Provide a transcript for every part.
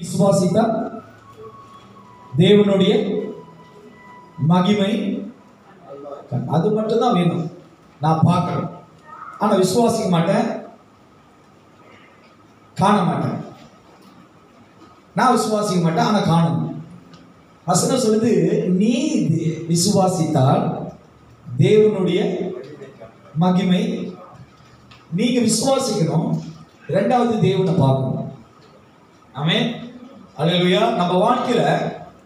விசுவாசித்தா தேவனுடைய மகிமை அது மட்டும் தான் வேணும். நான் பார்க்கணும், ஆனா விசுவாசிக்க மாட்டேன், காண மாட்டேன். நான் விசுவாசிக்க மாட்டேன், ஆனா காணணும். வசனம் சொல்லுது, நீ விசுவாசித்தால் தேவனுடைய மகிமை. நீங்க விசுவாசிக்கணும், இரண்டாவது தேவனை பார்க்கணும். ஆமென், அல்லேலூயா. நம்ம வாழ்க்கையில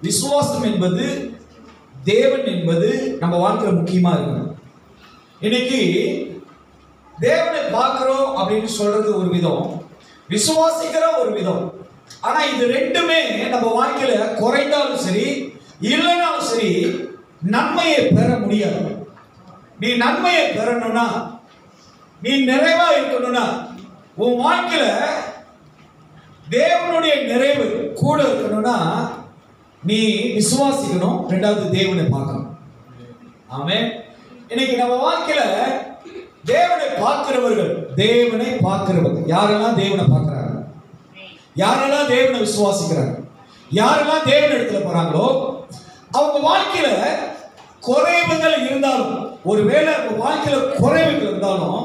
விசுவாசம் என்பது, தேவன் என்பது நம்ம வாழ்க்கையில முக்கியமா இருக்கணும். இன்னைக்கு தேவனை பார்க்கிறோம் அப்படின்னு சொல்றது ஒரு விதம், விசுவாசிக்கிற ஒரு விதம். ஆனா இது ரெண்டுமே நம்ம வாழ்க்கையில குறைந்தாலும் சரி இல்லைனாலும் சரி நன்மையை பெற முடியாது. நீ நன்மையை பெறணும்னா, நீ நிறைவா இருக்கணும்னா, உன் வாழ்க்கையில தேவனுடைய நிறைவு கூட இருக்கணும்னா நீ விசுவாசிக்கணும், ரெண்டாவது தேவனை பார்க்கணும். ஆமென். இன்னைக்கு நம்ம வாழ்க்கையில தேவனை பார்க்கிறவர்கள், தேவனை பார்க்கிறவர்கள் யாரெல்லாம் தேவனை பார்க்கிறாங்க, யாரெல்லாம் தேவனை விசுவாசிக்கிறாங்க, யாரெல்லாம் தேவன் இடத்துல போறாங்களோ அவங்க வாழ்க்கையில குறைவுகள் இருந்தாலும், ஒருவேளை அவங்க வாழ்க்கையில குறைவுகள் இருந்தாலும்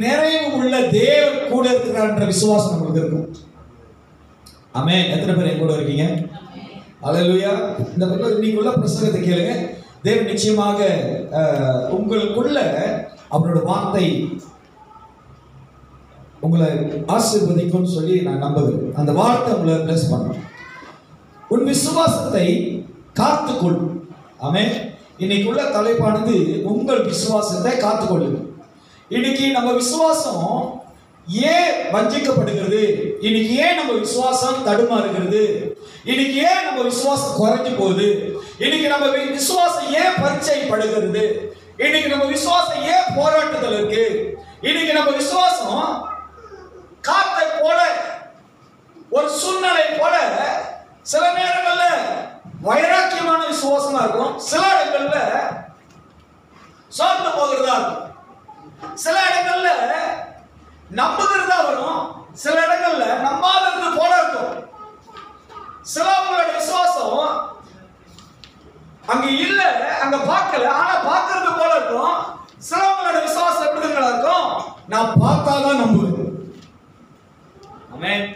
நிறைவு உள்ள தேவன் கூட இருக்கிறார்ன்ற விசுவாசம் நமக்கு இருக்கும். ஆமென். எத்தனை பேர் என் கூட இருக்கீங்க? அல்லேலூயா. இந்த இன்னைக்குள்ள பிரசங்கத்தை கேளுங்க. தேவன் நிச்சயமாக உங்களுக்குள்ள அவரோட வார்த்தை உங்களை ஆசீர்வதிக்கும்னு சொல்லி நான் நம்புகிறேன். அந்த வார்த்தை உங்களை பிளஸ் பண்ணும். உன் விசுவாசத்தை காத்துக்கொள். ஆமென். இன்னைக்குள்ள தலைப்பானது உங்கள் விசுவாசத்தை காத்துக்கொள்ளுங்க. இன்னைக்கு நம்ம விசுவாசம் ஏன் வஞ்சிக்கப்படுகிறது, இன்னைக்கு ஏன் நம்ம விசுவாசம் தடுமாறுகிறது, இன்னைக்கு ஏன் நம்ம விசுவாசம் குறைஞ்சு போகுது, இன்னைக்கு நம்ம விசுவாசம் ஏன் பரீட்சைப்படுகிறது, இன்னைக்கு நம்ம விசுவாசம் ஏன் போராட்டத்தில் இருக்கு, இன்னைக்கு நம்ம விசுவாசம் காத்தை போல, ஒரு சூழ்நிலை போல சில நேரங்கள்ல வைராக்கியமான விசுவாசமா இருக்கும், சில இடங்கள்ல சோர்ந்து போகிறதா இருக்கும், சில இடங்கள்ல நம்புகிறதா வரும், சில இடங்கள்ல நம்பாதது போல இருக்கும். சிலவங்களோட விசுவாசம் அங்க இல்ல, அங்க பார்க்கல, ஆனா பார்க்கிறது போல இருக்கும். சிலவங்களோட விசுவாசம் எப்படி இருக்கும், நான் பார்த்தாதான் நம்புவேன். ஆமென்,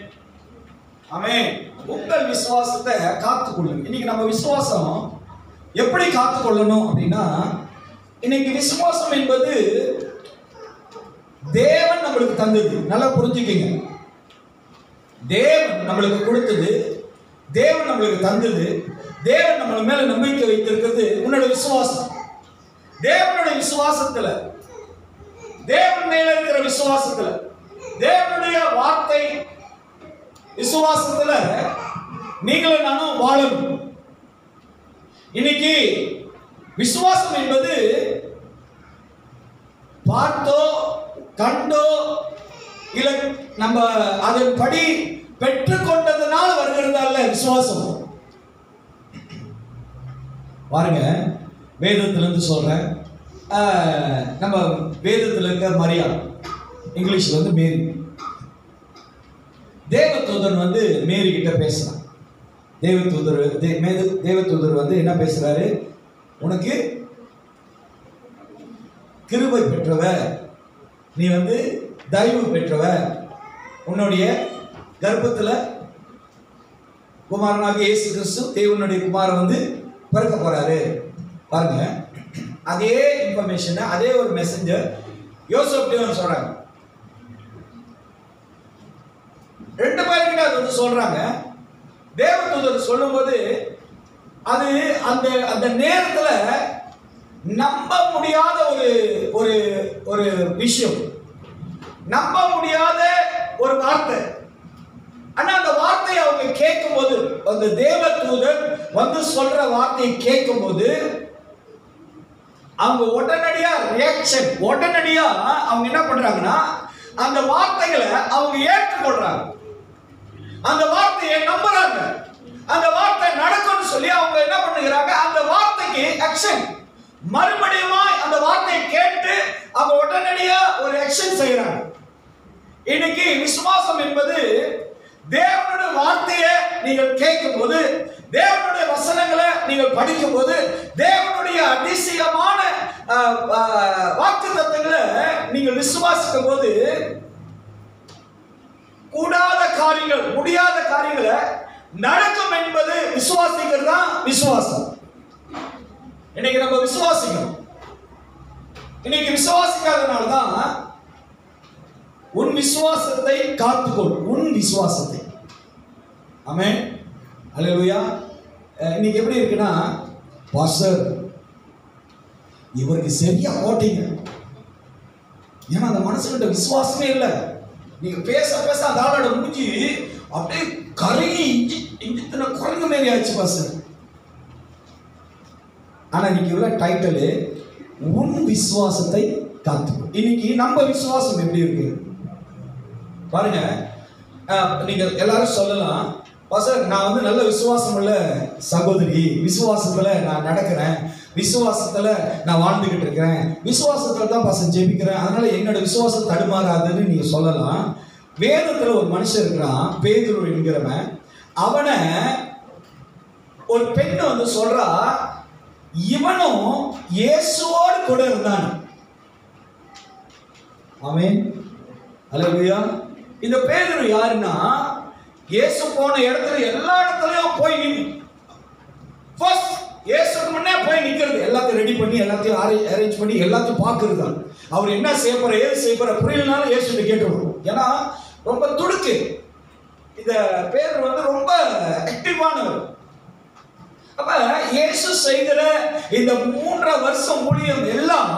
ஆமென். உங்கள் விசுவாசத்தை காத்துக்கொள்ளுங்க. இன்னைக்கு நம்ம விசுவாசம் எப்படி காத்துக்கொள்ளணும் அப்படின்னா, இன்னைக்கு விசுவாசம் என்பது தேவன் நம்மளுக்கு தந்தது. நல்லா புரிஞ்சுக்கங்க. தேவன் நம்மளுக்கு கொடுத்தது, தேவன் நம்மளுக்கு தந்தது, தேவன் நம்ம மேல நம்பிக்கை வைத்திருக்கிறது உன்னோட விசுவாசம். தேவனுடைய விசுவாசத்துல, தேவன் மேல இருக்கிற விசுவாசத்துல, தேவனுடைய வார்த்தை விசுவாசத்துல நீங்களும் நானும் வாழணும். இன்னைக்கு விசுவாசம் என்பது பார்த்தோ கண்டோ இல்ல நம்ம அதன்படி பெற்றுக்கொண்டதுனால வருகிறதா இல்ல விசுவாசம். பாருங்க, வேதத்திலிருந்து சொல்றேன். நம்ம வேதத்தில் இருக்க மரியாள், இங்கிலீஷ்ல வந்து மேரி. தேவதூதன் வந்து மேரி கிட்ட பேசுறான். தேவதூதர் வந்து என்ன பேசுறாரு, உனக்கு கிருபை பெற்றவ, நீ வந்து தயவு பெற்றவ, உன்னுடைய கர்ப்பத்துல குமாரனாக இயேசு கிறிஸ்து தேவனுடைய குமாரன் வந்து பிறக்க போறாரு. பாருங்க, அதே இன்ஃபர்மேஷன், அதே ஒரு மெசஞ்சர் யோசேப்புக்கு சொல்றாங்க. ரெண்டு பேர்கிட்ட அது வந்து சொல்றாங்க. தேவதூதர் சொல்லும்போது அது அந்த அந்த நேரத்துல நம்ப முடியாத ஒரு ஒரு விஷயம், நம்ப முடியாத ஒரு வார்த்தை. ஆனா அந்த வார்த்தையை அவங்க கேட்கும் போது, அந்த தேவதூதர் வந்து சொல்ற வார்த்தையை கேட்கும் போது அவங்க உடனடியா ரியாக்ஷன், உடனடியா அவங்க என்ன பண்றாங்கன்னா அந்த வார்த்தைகளை அவங்க ஏற்றுக்கொள்றாங்க, அந்த வார்த்தையை நம்புறாங்க, அந்த வார்த்தை நடக்கும்னு சொல்லி அவங்க என்ன பண்ணுகிறாங்க, அந்த வார்த்தைக்கு ஆக்ஷன், மறுபடியும் அந்த வார்த்தையை கேட்டு அவங்க உடனடியா ஒரு ஆக்ஷன் செய்யறாங்க. இன்னைக்கு விசுவாசம் என்பது தேவனுடைய வார்த்தையை நீங்கள் கேட்கும் போது, தேவனுடைய வசனங்களை நீங்கள் படிக்கும் போது, தேவனுடைய அதிசயமான வாக்குத்தத்தங்களை நீங்கள் விசுவாசிக்கும் போது, கூடாத காரியங்கள், முடியாத காரியங்களை நடக்கும் என்பது விசுவாசிக்கிறது தான் விசுவாசம். இன்னைக்கு நம்ம விசுவாசிக்கணும். இன்னைக்கு விசுவாசிக்காதனால தான் உன் விசுவாசத்தை காத்துக்கொள். உன் விசுவாசத்தை. ஆமென். அல்லேலூயா. இன்னைக்கு எப்படி இருக்குன்னா, பாஸ்டர் இவருக்கு சரியா போட்டீங்க. ஏன்னா அந்த மனசுகிட்ட விசுவாசமே இல்லை. நீங்க பேச பேச அந்த ஆளோட முடிஞ்சு அப்படியே கருகி இஞ்சி தின குரங்கு மாரி ஆச்சு பாஸ்டர். ஆனா இன்னைக்கு உள்ள டைட்டில் உன் விசுவாசத்தை காத்துக்கொள். இன்னைக்கு நம்ம விசுவாசம் எப்படி இருக்கு பாருங்க. நீங்க எல்லாரும் சொல்லலாம், பாஸ்டர் நான் வந்து நல்ல விசுவாசம் உள்ள சகோதரி, விசுவாசத்துல நான் நடக்கிறேன், விசுவாசத்துல நான் வாழ்ந்துகிட்டு இருக்கிறேன், விசுவாசத்துல தான் பாஸ்டர் ஜெபிக்கிறேன், அதனால என்னோட விசுவாசம் தடுமாறாதுன்னு நீங்க சொல்லலாம். வேதத்துல ஒரு மனுஷன் இருக்கிறான், பேதுரு என்கிறவன். அவனை ஒரு பெண்ணு வந்து சொல்றா, இவனும் இயேசுவோடு கூட இருந்தான். ஆமென். அல்லேலூயா. இந்த பேதுரு யாருன்னா, இயேசு போன இடத்துல எல்லா இடத்துலயும் போய் ஃபர்ஸ்ட் இயேசுக்கு முன்னே போய் நிக்கிறது, எல்லாத்தையும் ரெடி பண்ணி, எல்லாத்தையும் அரேஞ்ச் பண்ணி, எல்லாத்தையும் பார்க்கறது தான். அவர் என்ன செய்ய போற, ஏது செய்ய போற புரியலனாலும் இயேசுகிட்ட கேட்டுவிடும். ஏன்னா ரொம்ப துடுக்கு. இந்த பேதுரு வந்து ரொம்ப ஆக்டிவானவர். அப்ப இயேசு செய்கிற இந்த 3 வருஷம் ஊழியம் எல்லாம்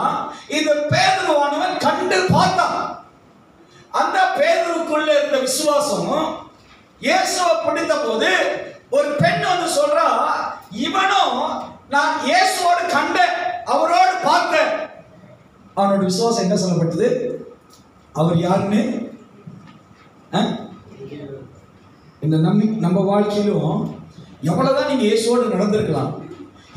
இந்த பேதுருவானவன் கண்டு பார்த்தான். அந்த பேதுருக்குள்ள இருந்த விசுவாசம் இயேசுவை பிடித்த போது ஒரு பெண் வந்து சொல்றா, இவனும் நான் இயேசுவோடு கண்டேன், அவரோடு பார்த்தேன். அவனோட விசுவாசம் என்ன சொல்லப்பட்டது? அவர் யாருன்னு இந்த நம்ம வாழ்க்கையிலும் எவ்வளவுதான் நீங்க இயேசுவோடு நடந்திருக்கலாம்,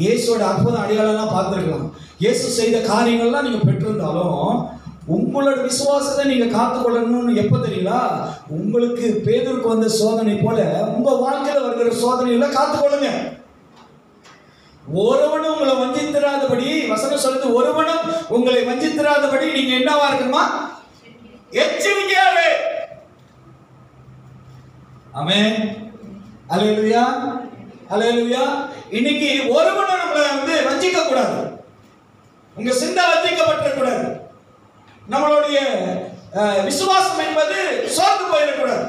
இயேசுவோட அற்புத அடையாளம்லாம் பார்த்திருக்கலாம், இயேசு செய்த காரியங்கள்லாம் நீங்க பெற்றிருந்தாலும் உங்களோட விசுவாசத்தை நீங்க காத்துக்கொள்ளணும்னு எப்ப தெரியுங்களா? உங்களுக்கு பேதுருக்கு வந்த சோதனை போல உங்க வாழ்க்கையில வருகிற சோதனைகளை காத்துக்கொள்ளுங்க. ஒருவனும் உங்களை வஞ்சித்திராதபடி, வசனம் சொல்லுது, ஒருவனும் உங்களை வஞ்சித்திராதபடி நீங்க என்னவா இருக்கணுமா? எச்சரிக்கையாவே. ஆமென். அல்லேலூயா. அல்லேலூயா. இன்னைக்கு ஒருவனும் நம்மளை வந்து வஞ்சிக்க கூடாது. உங்க சிந்தை வஞ்சிக்கப்பட்டிருக்க கூடாது. நம்மளுடைய விசுவாசம் என்பது சோர்ந்து போயிடக்கூடாது.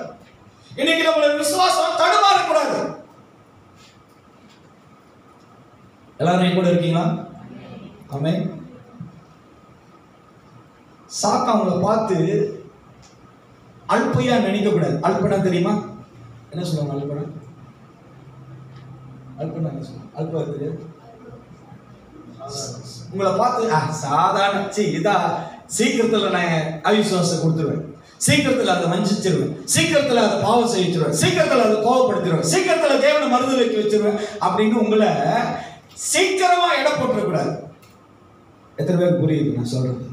இன்னைக்கு நம்மளுடைய விசுவாசம் தடுமாறக்கூடாது. எல்லாரும் என் கூட இருக்கீங்களா? ஆமென். சாத்தான் அவங்களை பார்த்து அல்பையா நினைக்க கூடாது. அல்பனா தெரியுமா? என்ன சொல்லுவாங்க அல்பனா? அல்பனா என்ன சொல்லுவாங்க? அல்பா தெரியாது. உங்களை பார்த்து சாதாரண இதா சீக்கிரத்துல நான் அவிசுவாசம் கொடுத்துருவேன், சீக்கிரத்துல அதை வஞ்சிச்சிருவேன், சீக்கிரத்துல அதை பாவம் செய்யிச்சிருவேன், சீக்கிரத்துல அதை கோவப்படுத்திடுவேன், சீக்கிரத்துல தேவனை மறுதலுக்கு வச்சிருவேன் அப்படின்னு உங்களை சீக்கிரமா இடம் போட்டுறக்கூடாது. எத்தனை பேருக்கு புரியுது நான் சொல்றது?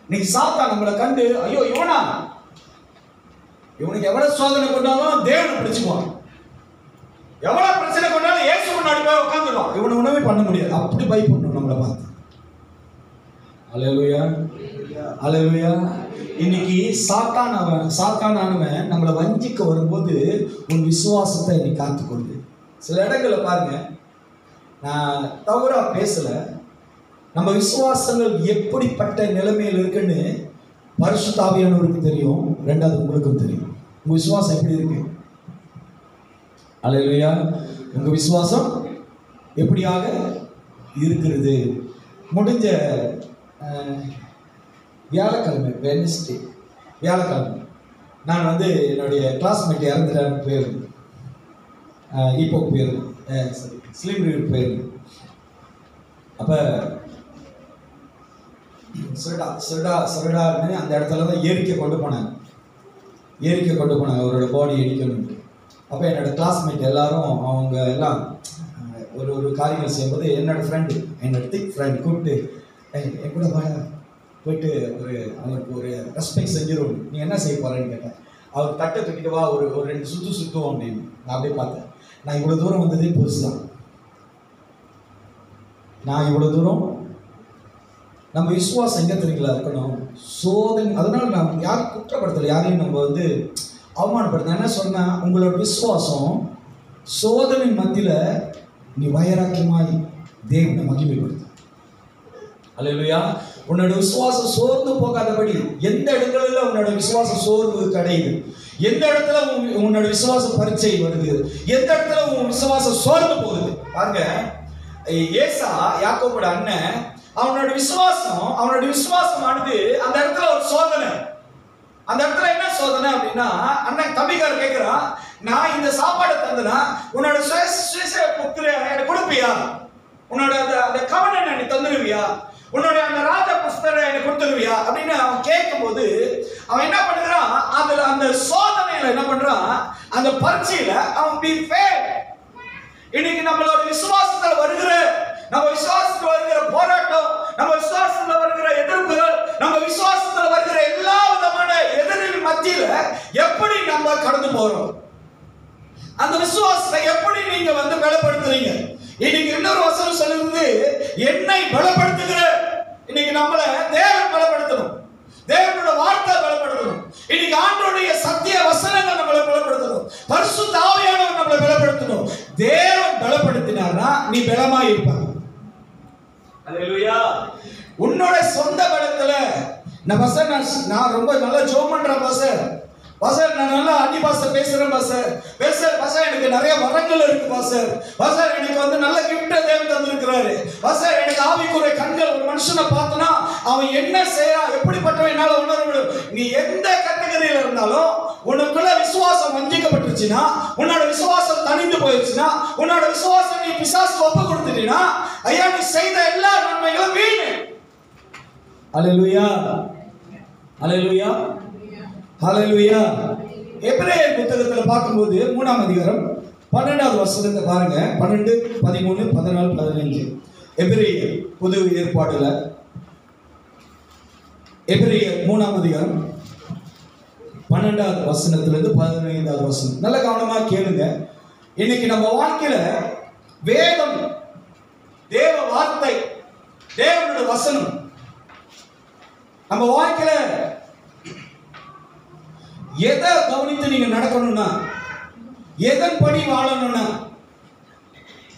இன்னைக்கு சாத்தான் நம்மளை கண்டு, ஐயோ இவனா, இவனுக்கு எவ்வளவு சோதனை கொண்டாலும் தேவனை பிடிச்சுக்குவான், எவ்வளவு பிரச்சனை கொண்டாலும் இயேசு முன்னாடி போய் உட்காந்துடுவான், இவனை உணவே பண்ண முடியாது. அப்படி பயப்படணும் நம்மளை பார்த்து. அல்லேலூயா. அல்லேலூயா. இன்னைக்கு சாத்தானவன் நம்மளை வஞ்சிக்க வரும்போது உன் விசுவாசத்தை நீ காத்துக்கொண்டு. சில இடங்களை பாருங்க, நான் தவறா பேசல, நம்ம விசுவாசங்கள் எப்படிப்பட்ட நிலைமையில் இருக்குன்னு பரிசுத்த ஆவியானவருக்கு தெரியும், ரெண்டாவது உங்களுக்கும் தெரியும். உங்க விசுவாசம் எப்படி இருக்கு? அல்லேலூயா. உங்க விசுவாசம் எப்படியாக இருக்கிறது? முடிஞ்ச வியாழக்கிழமை, வெனஸ்டே வியாழக்கிழமை நான் வந்து என்னுடைய கிளாஸ்மேட் இறந்துட்டான்னு போயிருந்தேன். ஈப்போக்கு போயிருந்தேன், ஸ்லீம் ரிவர் போயிருந்தேன். அப்போ சொல்டான்னு அந்த இடத்துல தான் ஏரிக்கை கொண்டு போனாங்க. அவரோட பாடி எடிக்கணும்ட்டு. அப்போ என்னோட கிளாஸ்மேட் எல்லாரும் அவங்க எல்லாம் ஒரு காரியங்கள் செய்யும்போது என்னோட திக் ஃப்ரெண்ட் கூப்பிட்டு என் கூட போயிட்டு அவருக்கு ஒரு ரெஸ்பெக்ட் செஞ்சிடும், நீ என்ன செய்ய போறேன்னு கேட்டேன். அவர் தட்டை தூக்கிட்டு வா, ஒரு ஒரு 2 சுத்து சுத்துவோம் அப்படின்னு. நான் அப்படியே பார்த்தேன். நான் இவ்வளவு தூரம் வந்ததே பெருசுதான். நான் இவ்வளவு தூரம் நம்ம விசுவாசம் எங்க தெரியுங்களா இருக்கணும்? சோதனை. அதனால நான் யாரும் குற்றப்படுத்தல, யாரையும் நம்ம அவமானப்படுத்த. என்ன சொன்னா, உங்களோட விசுவாசம் சோதனை மத்தியில நீ வைராக்கியமாய் தேவனை மகிமைப்படுத்த. அல்லேலூயா. உன்னோட விசுவாசம் சோர்ந்து போகாதபடி, எந்த இடத்துல உன்னோட விசுவாசம் சோர்வு கிடையாது, எந்த இடத்துல உன்னோட விசுவாசம் பரீட்சை வருது, எந்த இடத்துல உன் விசுவாசம் சோர்ந்து போகுது பாருங்க. ஏசா, யாக்கோபோட அண்ணன், அவனோட விசுவாசமானது அந்த இடத்துல ஒரு சோதனை. அந்த இடத்துல என்ன சோதனை அப்படின்னா, அண்ணன் தம்பிக்காரர் கேட்கிறான், நான் இந்த சாப்பாடை தந்தனா உன்னோட புத்திர எனக்கு கொடுப்பியா? உன்னோட அந்த கவனம் நீ தந்துடுவியா? உன்னோட அந்த ராஜ புஸ்தரை எனக்கு கொடுத்துருவியா அப்படின்னு அவன் கேட்கும் போது, அவன் என்ன பண்ணுறான், அதுல அந்த சோதனையில என்ன பண்றான், அந்த பரீட்சையில அவன் பி ஃபெயில். இன்னைக்கு நம்மளோட விசுவாசத்துல வருகிற போராட்டம், நம்ம விசுவாசத்துல வருகிற எதிர்ப்புகள், நம்ம விசுவாசத்துல வருகிற எல்லா விதமான எதிரின் மத்தியில எப்படி நம்ம கடந்து போறோம்? அந்த விசுவாசத்தை எப்படி நீங்க பலப்படுத்துறீங்க? இன்னைக்கு இன்னொரு வசனம் சொல்லுது, என்னை பலப்படுத்துகிற. இன்னைக்கு நம்மள தேவன் பலப்படுத்தணும், தேவனோட வார்த்தை பலப்படுத்தணும். இன்னைக்கு ஆண்டவருடைய சத்திய வசனங்கள் நம்மளை பலப்படுத்தணும், பரிசுத்த ஆவியானவர் நம்மளை பலப்படுத்தணும். தேவன் பலப்படுத்தினார்னா நீ பலமா இருப்பாங்க. அல்லேலூயா. உன்னோட சொந்த பலத்துல நான் ரொம்ப நல்லா ஜெபம் பண்றேன் பாஸ்டர், நான் நல்லா அடி பாஸ்டர் பேசுறேன் பாஸ்டர், எனக்கு நிறைய வரங்கள் இருக்கு பாஸ்டர், எனக்கு நல்ல கிஃப்ட் தேவன் தந்திருக்கிறாரு பாஸ்டர், எனக்கு ஆவிக்குரிய கண்கள். ஒரு மனுஷனை பார்த்தனா அவன் என்ன செய்யறான், எப்படிப்பட்டவன் என்னால உணர முடியும். நீ எந்த கேட்டகரியில இருந்தாலும் உனக்குள்ள விசுவாசம் வஞ்சிக்கப்பட்டுச்சுன்னா, உன்னோட விசுவாசம் தனிந்து போயிடுச்சுன்னா, உன்னோட விசுவாசம் நீ பிசாசுக்கு ஒப்பு கொடுத்துட்டீங்கன்னா, ஐயா நீ செய்த எல்லா நன்மைகளும் வீண். அல்லேலூயா, அல்லேலூயா, ஹல்லேலூயா. எபிரேயர் புத்தகத்துல பார்க்கும்போது 3ஆம் அதிகாரம் 12வது வசனத்தை பாருங்க. 12, 13, 14, 15. எபிரேயர் புது ஏற்பாடுல எபிரேயர் 3ஆம் அதிகாரம் 12வது வசனத்திலிருந்து 15வது வசனம். நல்ல கவனமா கேளுங்க. இன்னைக்கு நம்ம வாழ்க்கையில வேதம், தேவ வார்த்தை, தேவனோட வசனம் நம்ம வாழ்க்கையில எதை கவனித்து நீங்க நடக்கணும்னா, எதன் படி வாழணும்னா,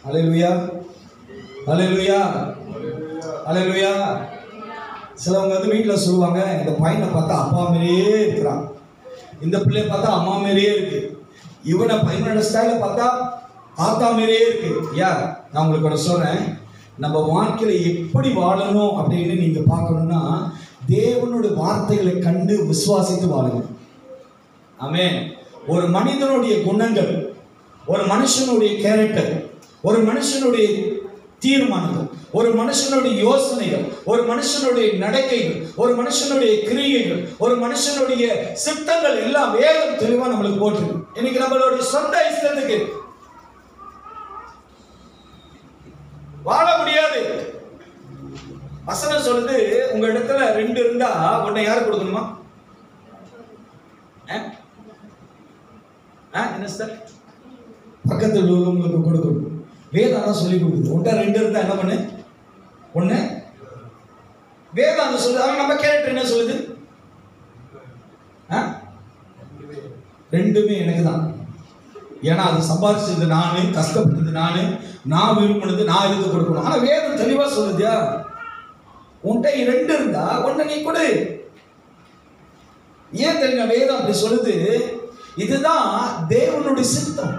அல்லேலூயா, அல்லேலூயா, அல்லேலூயா. சிலவங்க வீட்டுல சொல்லுவாங்க, இந்த பையனை பார்த்தா அப்பா மாதிரியே இருக்கிறான், இந்த பிள்ளைய பார்த்தா அம்மா மாதிரியே இருக்கு, பையனோட ஸ்டைல பார்த்தா ஆத்தா மாதிரியே இருக்கு. நான் உங்களுக்கு ஒன்று சொல்றேன், நம்ம வாழ்க்கையில எப்படி வாழணும் அப்படின்னு நீங்க பார்க்கணும்னா, தேவனோட வார்த்தைகளை கண்டு விசுவாசித்து வாழுங்க. ஆமென். ஒரு மனிதனுடைய குணங்கள், ஒரு மனுஷனுடைய கேரக்டர், ஒரு மனுஷனுடைய தீர்மானங்கள், ஒரு மனுஷனுடைய யோசனைகள், ஒரு மனுஷனுடைய நடக்கைகள், ஒரு மனுஷனுடைய கிரியைகள், ஒரு மனுஷனுடைய சித்தங்கள் எல்லாம் வேதம் தெளிவா நம்மளுக்கு போட்டுருக்கு. இன்னைக்கு நம்மளுடைய சொந்த இஷ்டத்துக்கு வாழ முடியாது. வசனம் சொல்லுது, உங்க இடத்துல 2 இருந்தா ஒன்னை யாரு கொடுக்கணுமா? என்ன சார்? பக்கத்தில் உள்ளவங்களுக்கு கொடுக்கணும். வேதம் தான் சொல்லி கொடுக்குது. உன்ட்ட 2 இருந்தா என்ன பண்ணு? ஒண்ணு. வேதம் அந்த சொல்லுது. ஆனா நம்ம கேரக்டர் என்ன சொல்லுது? 2மே எனக்கு தான். ஏன்னா அது சம்பாதிச்சது நானு, கஷ்டப்பட்டது நானு, நான் விரும்பினது நான் இதுக்கு கொடுக்கணும். ஆனா வேதம் தெளிவா சொல்லுதியா, உன்ட்ட 2 இருந்தா ஒண்ணு நீ கொடு. ஏன் தெரியுங்க வேதம் அப்படி சொல்லுது? இதுதான் தேவனுடைய சித்தம்.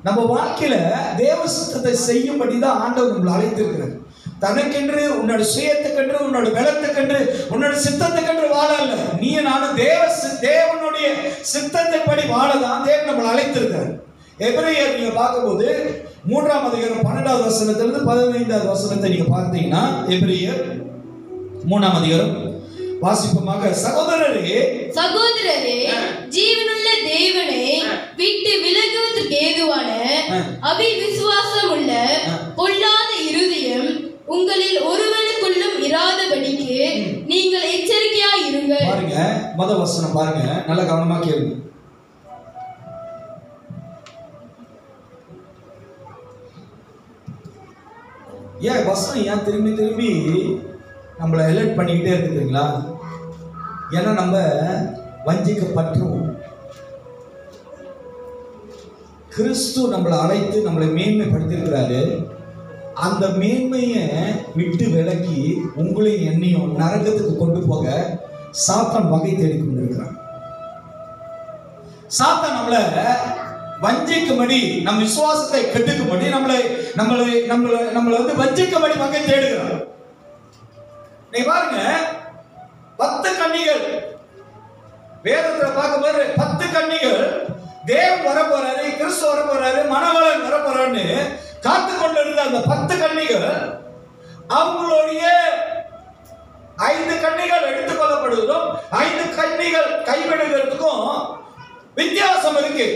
நம்ம வாழ்க்கையில தேவ சித்தத்தை செய்யும்படிதான் ஆண்டவர் நம்மளை அழைத்திருக்கிறார். தனக்கென்று, உன்னோட சுயத்துக்கென்று, உன்னோட பலத்துக்கென்று, உன்னோட சித்தத்துக்கென்று வாழல. நீ நானும் தேவனுடைய சித்தத்தின்படி வாழதான் தேவன் நம்மளை அழைத்திருக்கிறார். எபிரேயர் நீங்க பார்க்கும்போது 3ஆம் அதிகாரம் 12வது வசனத்திலிருந்து 15வது வசனத்தை நீங்க பார்த்தீங்கன்னா, எபிரேயர் 3ஆம் அதிகாரம் வாசிப்பமாக, சகோதரரே ஜீவனுள்ள தேவனை விட்டு விலகுவதற்கு ஏதுவான அவிசுவாசம் உள்ள பொல்லாத இருதயம் உங்களில் ஒருவனுக்குள்ளும் இராதபடிக்கு நீங்கள் எச்சரிக்கையா இருங்கள். பாருங்க, முதல் வசனம் பாருங்க, நல்ல கவனமா கேளுங்க. ஏன் வசனம் ஏன் திரும்பி திரும்பி நம்மளை எலர்ட் பண்ணிக்கிட்டே இருக்குதுங்களா? ஏன்னா நம்ம வஞ்சிக்கப்பட்டுருவோம். கிறிஸ்து நம்மளை அழைத்து நம்மளை மேன்மைப்படுத்தியிருக்கிறாரு. அந்த மேன்மையை விட்டு விலக்கி உங்களையும் என்னையும் நரகத்துக்கு கொண்டு போக சாத்தான் வகை தேடி கொண்டிருக்கிறான். சாத்தான் நம்மளை வஞ்சிக்கும்படி, நம் விசுவாசத்தை கெடுக்கும்படி, நம்மளை வந்து வஞ்சிக்கும்படி வகை தேடுகிறான். நீ பாருங்க, 10 கன்னிகள் வேதத்துல பார்க்கும்போது 10 கன்னிகள் தேவன் வர போறாரு, கிறிஸ்து வர போறாரு, மணவாளன் வர போறான்னு காத்து கொண்டிருந்த அந்த 10 கன்னிகள் அவங்களுடைய 5 கன்னிகள் எடுத்துக் கொள்ளப்படுவதும் 5 கன்னிகள் கைவிடுகிறதுக்கும் வித்தியாசம் இருக்கு.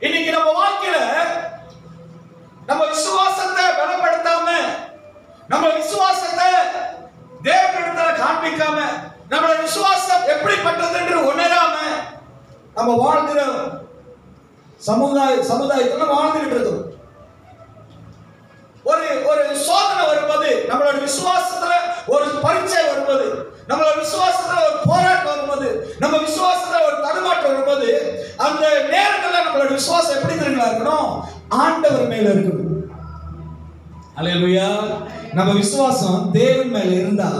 இன்னைக்கு நம்ம வாழ்க்கையில நம்ம விசுவாசத்தை பலப்படுத்தாம, நம்ம விசுவாசத்தை தேவனிடத்துல காண்பிக்காம, நம்மளோட விசுவாசம் எப்படிப்பட்டது என்று உணராம நம்ம வாழ்கிற சமுதாயத்துல வாழ்ந்துகிட்டு இருக்கோம். ஒரு சோதனை வரும்போது, நம்மளோட விசுவாசத்துல ஒரு பரீட்சை வரும்போது, நம்மளோட விசுவாசத்துல ஒரு போராட்டம் வரும்போது, நம்ம விசுவாசத்துல ஒரு தடுமாற்றம் வரும்போது, அந்த நேரத்துல நம்மளோட விசுவாசம் எப்படி தெரியுங்களா இருக்கணும்? ஆண்டவர் மேல இருக்கணும். அல்லேலூயா. நம்ம விசுவாசம் தேவன் மேல இருந்தா,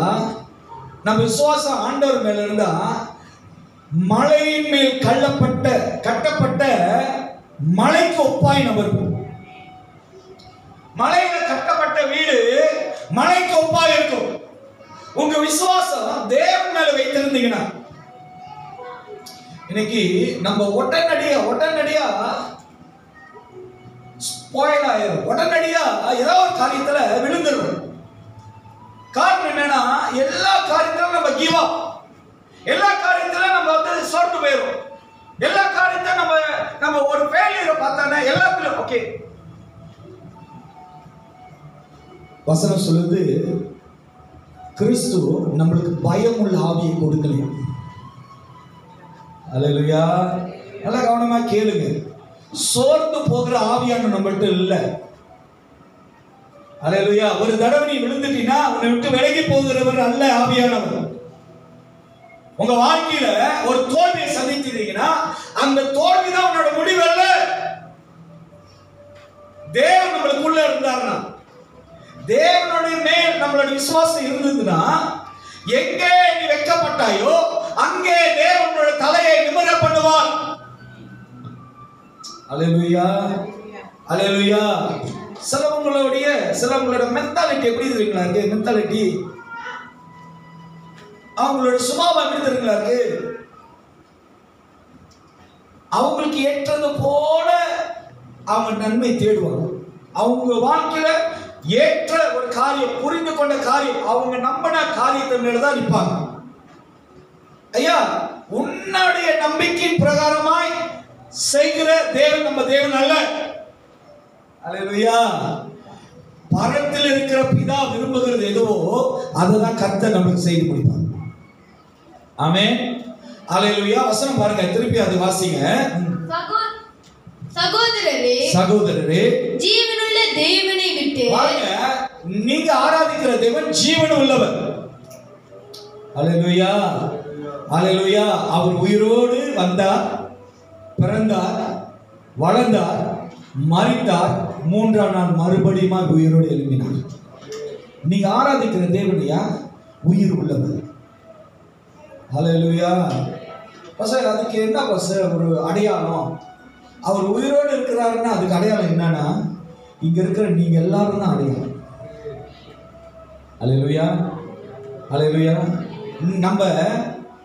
நம்ம விசுவாசம் ஆண்டவர் மேல இருந்தா, மலையின் மேல் கட்டப்பட்ட மலைக்கு ஒப்பாய் நம்ம இருப்போம். மலையில கட்டப்பட்ட வீடு மலைக்கு ஒப்பாய் இருக்கும். உங்க விசுவாசம் தேவன் மேல வைத்திருந்தீங்கன்னா, இன்னைக்கு நம்ம உடனடியா ஸ்பாயில் ஆயிரும். உடனடியா ஏதோ ஒரு காரியத்துல விழுந்துடும். காரணம் என்னன்னா, எல்லா காரியத்திலும் நம்ம கிவ் அப், எல்லா காரியத்திலும் நம்ம வந்து சோர்ந்து போயிடும். எல்லா காரியத்தையும் நம்ம ஒரு ஃபெயிலியரை பார்த்தானே எல்லாத்துலயும் ஓகே. வசனம் சொல்லுது, கிறிஸ்து நம்மளுக்கு பயமுள்ள ஆவியை கொடுக்கலையா. அல்லேலூயா. நல்லா கவனமா கேளுங்க. சோர்ந்து போகிற ஆவியான நம்மள்ட்ட இல்ல. அல்லேலூயா. ஒரு தடவை நீ விழுந்துட்டீனா உன்னை விட்டு விலகி போகிறவர் அல்ல ஆவியானவர். உங்க வாழ்க்கையில ஒரு தோல்வியை சந்திச்சிருக்கீங்கன்னா அந்த தோல்விதான் உன்னோட முடிவு அல்ல. தேவன் நம்மளுக்குள்ள இருந்தாருன்னா, தேவனுடைய மேல் நம்மளோட விசுவாசம் இருந்ததுன்னா, எங்கே நீ வெட்கப்பட்டாயோ அங்கே தேவனோட தலையை நிமிர பண்ணுவார். அல்லேலூயா, அல்லேலூயா. சிலவங்களோட மென்டாலிட்டி எப்படி தெரியுங்களா இருக்கு? மென்டாலிட்டி, அவங்களோட சுபாவம் எப்படி தெரியுங்களா இருக்கு? அவங்களுக்கு ஏற்றது போல அவங்க நன்மை தேடுவாங்க. அவங்க வாழ்க்கையில ஏற்ற ஒரு காரியம், புரிந்து கொண்ட காரியம், அவங்க நம்பின காரியத்தை மேலதான் நிற்பாங்க. ஐயா, உன்னுடைய நம்பிக்கை பிரகாரமாய் செய்கிற தேவன் நம்ம தேவன் அல்ல. அல்லேலூயா. பரத்தில் இருக்கிற பிதா விரும்புகிறது எதுவோ அதுதான் கர்த்தர் நமக்கு செய்து முடிப்பார். ஆமென். அல்லேலூயா. வசனம் பாருங்க, திருப்பி அது வாசிங்க. சகோதரரே, ஜீவனுள்ள தேவனை விட்டு பாருங்க, நீங்க ஆராதிக்கிற தேவன் ஜீவன் உள்ளவர். அல்லேலூயா, அல்லேலூயா. அவர் உயிரோடு வந்தார், பிறந்தார், வளர்ந்தார், மரித்தார், 3ஆம் நாள் மறுபடியும் உயிரோடு எழுப்பினார். நீங்க ஆராதிக்கிற தேவனையா உயிர் உள்ளவர். அல்லேலூயா. பாஸ்டர், அதுக்கு என்ன பாஸ்டர் ஒரு அடையாளம்? அவர் உயிரோடு இருக்கிறாருன்னா அதுக்கு அடையாளம் என்னன்னா, இங்க இருக்கிற நீங்க எல்லாரும் தான் அடையாளம். அல்லேலூயா, அல்லேலூயா. நம்ம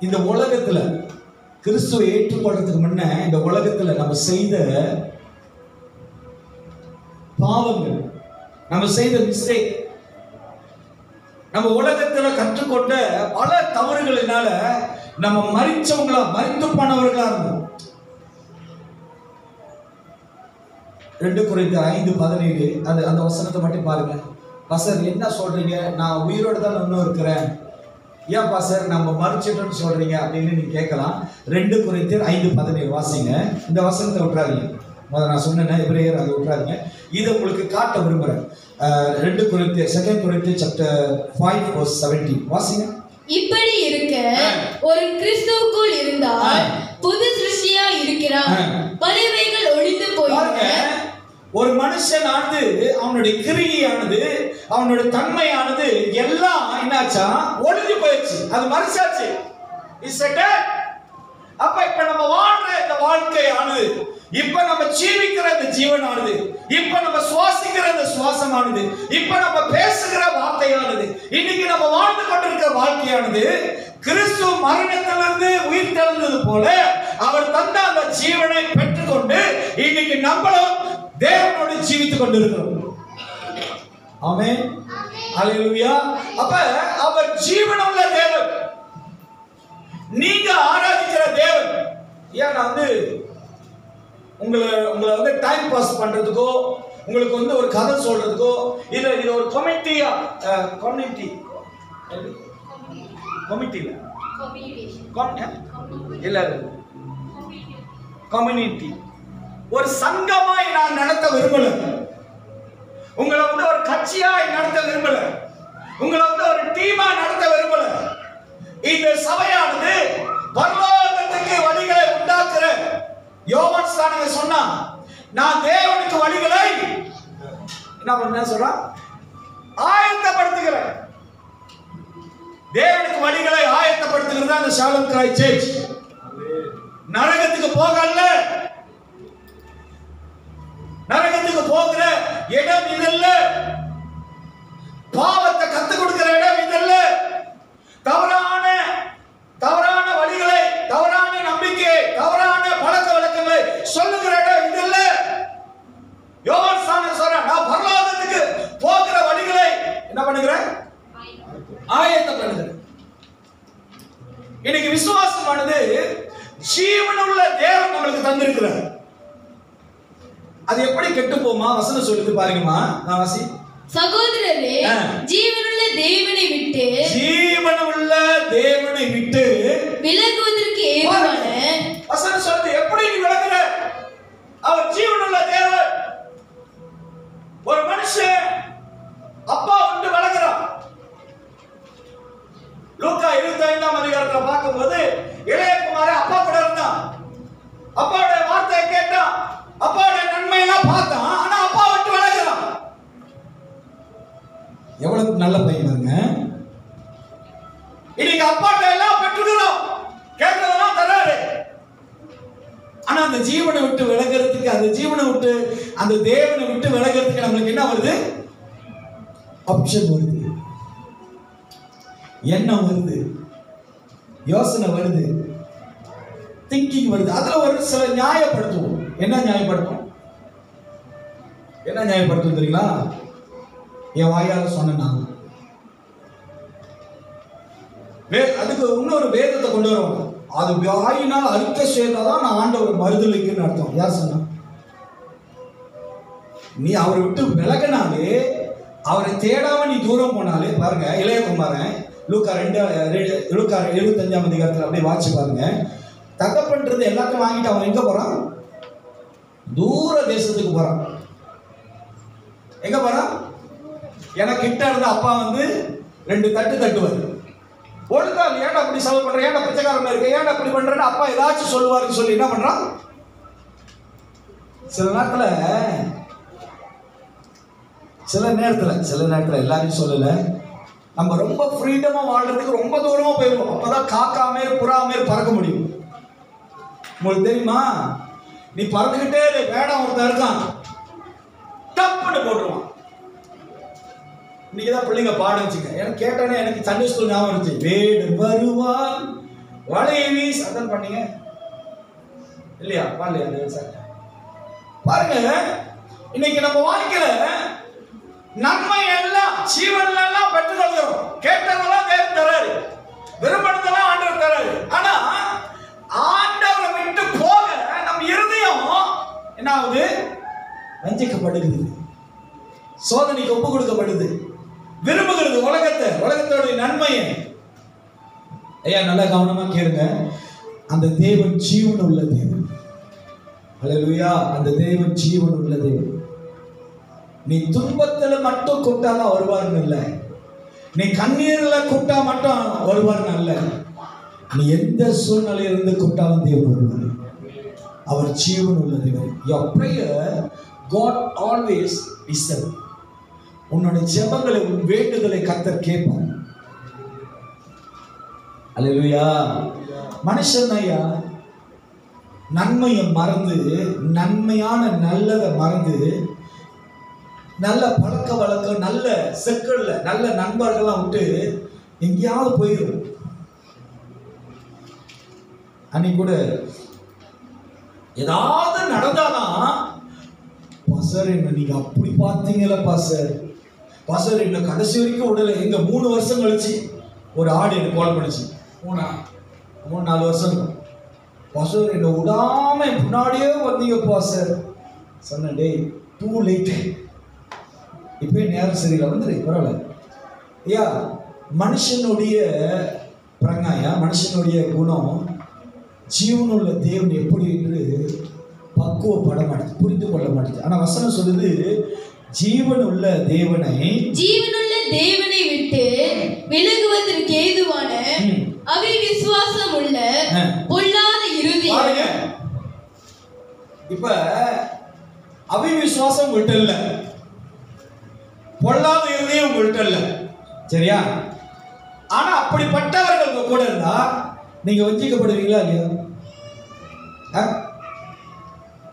இந்த உலகத்துல கிறிஸ்துவை ஏற்றுக்கொள்றதுக்கு முன்ன இந்த உலகத்துல நம்ம செய்த பாவங்கள், நம்ம செய்த மிஸ்டேக், நம்ம உலகத்துல கற்றுக்கொண்ட பல தவறுகளினால நம்ம மரித்து போனவர்களா இருந்தோம். 2 கொரிந்தியர் 5:17 அந்த வசனத்தை மட்டும் பாருங்க. பாஸ்டர் என்ன சொல்றீங்க? நான் உயிரோடு தான் இன்னும் இருக்கிறேன், ஏன் பாஸ்டர் நம்ம மரிச்சிட்டோம்னு சொல்றீங்க அப்படின்னு நீங்க கேட்கலாம். 2 கொரிந்தியர் 5:17 வாசிங்க. இந்த வசனத்தை விட்டுறாதீங்க. நான் சொன்னேன் எபிரேயர், அதை விட்டுறாதீங்க. இதை உங்களுக்கு காட்ட விரும்புகிறேன். 2 கொரிந்தியர் 2 கொரிந்தியர் சாப்டர் 5:17 வாசிங்க. இப்படி இருக்க ஒரு கிறிஸ்துவுக்குள் இருந்தால் புது சிருஷ்டியா இருக்கிறான், பழையவைகள் ஒழிந்து போயின. ஒரு மனுஷனானது அவனுடைய கிரியையானது அவனுடைய தன்மையானது எல்லாம் என்னாச்சா ஒழிஞ்சு போயிடுச்சு, அது மறைச்சாச்சு. அப்ப இப்ப நம்ம வாழ்ற இந்த வாழ்க்கையானது, இப்ப நம்ம ஜீவிக்கிற இந்த ஜீவனானது, இப்ப நம்ம சுவாசிக்கிற இந்த சுவாசமானது, இப்ப நம்ம பேசுகிற வார்த்தையானது, இன்னைக்கு நம்ம வாழ்ந்து கொண்டிருக்கிற வாழ்க்கையானது கிறிஸ்து மரணத்திலிருந்து உயிர் தெழுந்தது போல அவர் தந்த அந்த ஜீவனை பெற்றுக்கொண்டு இன்னைக்கு நம்மளும் தேவனோடு ஜீவித்துக் கொண்டிருக்கிறோம். ஆமென், ஹல்லேலூயா. அப்ப அவர் ஜீவனுள்ள தேவன், நீங்க ஆராதிக்கிற தேவன். ஏன் நான் உங்களை டைம் பாஸ் பண்றதுக்கோ, உங்களுக்கு ஒரு கதை சொல்றதுக்கோ, இல்ல இது ஒரு கமிட்டியா, கம்யூனிட்டி, ஒரு சங்கமாய் நான் நடத்த விரும்பல, உங்களை ஒரு கட்சியாய் நடத்த விரும்பல, உங்களை ஒரு டீமா நடத்த விரும்பல. இந்த சபையானது பரலோகத்துக்கு வழிகளை உண்டாக்குற யோவான் ஸ்நானகர் சொன்னா, நான் தேவனுக்கு வழிகளை என்ன சொல்றான், ஆயத்தப்படுத்துகிறேன். தேவனுக்கு வழிகளை ஆயத்தப்படுத்துகிறது அந்த ஷாலம் கிராய் சர்ச். நரகத்துக்கு போகல, நரகத்துக்கு போகிற இடம் இதல்ல, பாவத்தை கத்துக் கொடுக்கிற இடம் இதல்ல, தவறான வழிகளை, தவறான நம்பிக்கை, தவறான பழக்க வழக்கங்களை சொல்லுகிற இடம் இதல்ல. யோவான் ஸ்நானகர் சொல்றார், நான் பரலோகத்துக்கு போகிற வழிகளை என்ன பண்ணுகிறேன், ஆயத்தம் பண்ணுகிறேன். இன்னைக்கு விசுவாசமானது ஜீவனுள்ள தேவன் நம்மளுக்கு தந்திருக்கிறார். அது எப்படி கெட்டு போமா? வசனம் சொல்லுது பாருங்கம்மா, நான் வாசி. சகோதரரே, ஜீவனுள்ள தேவனை விட்டு விலகுவதற்கு ஏதுவான வசனம் சொல்லுது. எப்படி நீ விலகுற? அவர் ஜீவனுள்ள தேவன். ஒரு மனுஷன் அப்பா விட்டு விலகுறான். லூக்கா 25ஆம் அதிகாரத்துல பார்க்கும்போது இளையகுமாரன் அப்பா கூட இருந்தான், அப்பாவுடைய வார்த்தையை கேட்டான், அப்பாவுடைய நன்மையெல்லாம் பார்த்தான், ஆனா அப்பா விட்டு விலகுறான். எவ்வளவு நல்ல பையன் பாருங்க. இன்னைக்கு அப்பாட்ட எல்லாம் பெற்றுக்கிறோம், கேட்கறதெல்லாம் தராரு. ஆனா அந்த ஜீவனை விட்டு விலகிறதுக்கு, அந்த ஜீவனை விட்டு அந்த தேவனை விட்டு விலகிறதுக்கு நம்மளுக்கு என்ன வருது? ஆப்ஷன் வருது, எண்ணம் வருது, யோசனை வருது, திங்கிங் வருது. அதுல ஒரு சில நியாயப்படுத்துவோம். என்ன நியாயப்படுத்தும் தெரியுங்களா? என் வாயால சொன்ன அதுக்கு இன்னொரு வேதத்தை கொண்டு வருவாங்க. அது வாயினால் அறிக்கை செய்தாதான் நான் ஆண்டவர் மறுதலிக்குன்னு அர்த்தம். யார் சொன்னா? நீ அவரை விட்டு விலகினாலே, அவரை தேடாம நீ தூரம் போனாலே, பாருங்க இளையகுமாரன் லூக்கா 75ஆம் அதிகாரத்தில் அப்படியே வாட்சி பாருங்க. தகப்பன்றது எல்லாத்தையும் வாங்கிட்டு அவன் எங்க போறான்? தூர தேசத்துக்கு போறான். எங்க போறான்? எனக்கு கிட்ட இருந்த அப்பா 2 தட்டு தட்டுவார். ஒழுங்கா ஏன்டா அப்படி செலவு பண்ற, ஏன்டா பிச்சைக்காரமா இருக்க, ஏன்டா அப்படி பண்றேன்னு அப்பா ஏதாச்சும் சொல்லுவாருன்னு சொல்லி என்ன பண்றான்? சில நேரத்துல எல்லாரையும் சொல்லல, நம்ம ரொம்ப ஃப்ரீடமா வாழ்றதுக்கு ரொம்ப தூரமா போயிடுவோம். அப்பதான் காக்கா மேல் புறா மேல் பறக்க முடியும். உங்களுக்கு தெரியுமா? நீ பறந்துகிட்டே வேடம் ஒருத்தன் இருக்கான், டப்புன்னு போட்டுருவான். இன்னைக்குதான் பிள்ளைங்க பாட வச்சுக்க. எனக்கு கேட்டானே எனக்கு சண்டே ஸ்கூல் ஞாபகம் இருந்துச்சு. வேடு வருவான் வளைய வீஸ், அதான் பண்ணீங்க இல்லையா? பாடலையா? சார் பாருங்க, இன்னைக்கு நம்ம வாழ்க்கையில நன்மை எல்லாம் ஜீவன்ல எல்லாம் பெற்றுக்கொள்கிறோம். கேட்டதெல்லாம் தேவன் தராரு, விரும்புறதெல்லாம் ஆண்டவர் தராரு. ஆனா ஆண்டவரை விட்டு போக நம்ம இருதயம் என்ன ஆகுது? வஞ்சிக்கப்படுகிறது, சோதனைக்கு ஒப்பு கொடுக்கப்படுது, விரும்புகிறது உலகத்தோட நன்மையை. ஐயா நல்லா கவனமா கேளுங்க. அந்த தேவன் ஜீவன் உள்ள தேவன். அல்லேலூயா. அந்த தேவன் ஜீவன் உள்ள தேவன். நீ துன்பத்துல மட்டும் கூப்பிட்டாதான் வருவாருன்னு இல்லை, நீ கண்ணீர்ல கூப்பிட்டா மட்டும் வருவாருன்னு அல்ல, நீ எந்த சூழ்நிலையிலிருந்து கூப்பிட்டாலும் தேவன் வருவார். அவர் ஜீவன் உள்ள தேவன். Your prayer God always listen. உன்னுடைய ஜெபங்களை, உன் வேண்டுதலை கர்த்தர் கேட்பார். அல்லேலூயா. மனுஷன் ஐயா நன்மையை மறந்து, நன்மையான நல்லதை மறந்து, நல்ல பழக்க வழக்கம், நல்ல செக்கல்ல நல்ல நண்பர்கள்லாம் விட்டு எங்கேயாவது போயிடும். அன்னைக்கு கூட ஏதாவது நடந்தாதான், பாஸ்டர் என்ன நீங்க அப்படி பார்த்தீங்களா பாஸ்டர், பாஸ்டர் என்ன கடைசி வரைக்கும் விடல. எங்க 3 வருஷம் கழிச்சு ஒரு ஆடு எனக்கு கால் பண்ணிச்சு. 3-4 வருஷம். பாஸ்டர் என்ன விடாம முன்னாடியே வந்தீங்க பாஸ்டர். சொன்ன டே டூ லேட், இப்பயே நேரம் சரியில்லை, வந்துரு பரவாயில்ல. ஐயா மனுஷனுடைய பிரங்காயா, மனுஷனுடைய குணம் ஜீவனுள்ள தேவன் எப்படி என்று பக்குவப்பட மாட்டேது, புரிந்து கொள்ள மாட்டேது. ஆனா வசனம் சொல்லுது, ஜீவனுள்ள தேவனை விட்டு விலகுவதற்கு ஏதுவான அவிசுவாசம் உள்ள பொல்லாத இருதயம். இப்ப அவிசுவாசம் உங்கள்கிட்ட இல்ல, பொல்லாத இருதயம் உங்கள்கிட்ட இல்ல, சரியா? ஆனா அப்படிப்பட்டவர்கள் உங்க கூட இருந்தா நீங்க வஞ்சிக்கப்படுவீங்களா இல்லையா?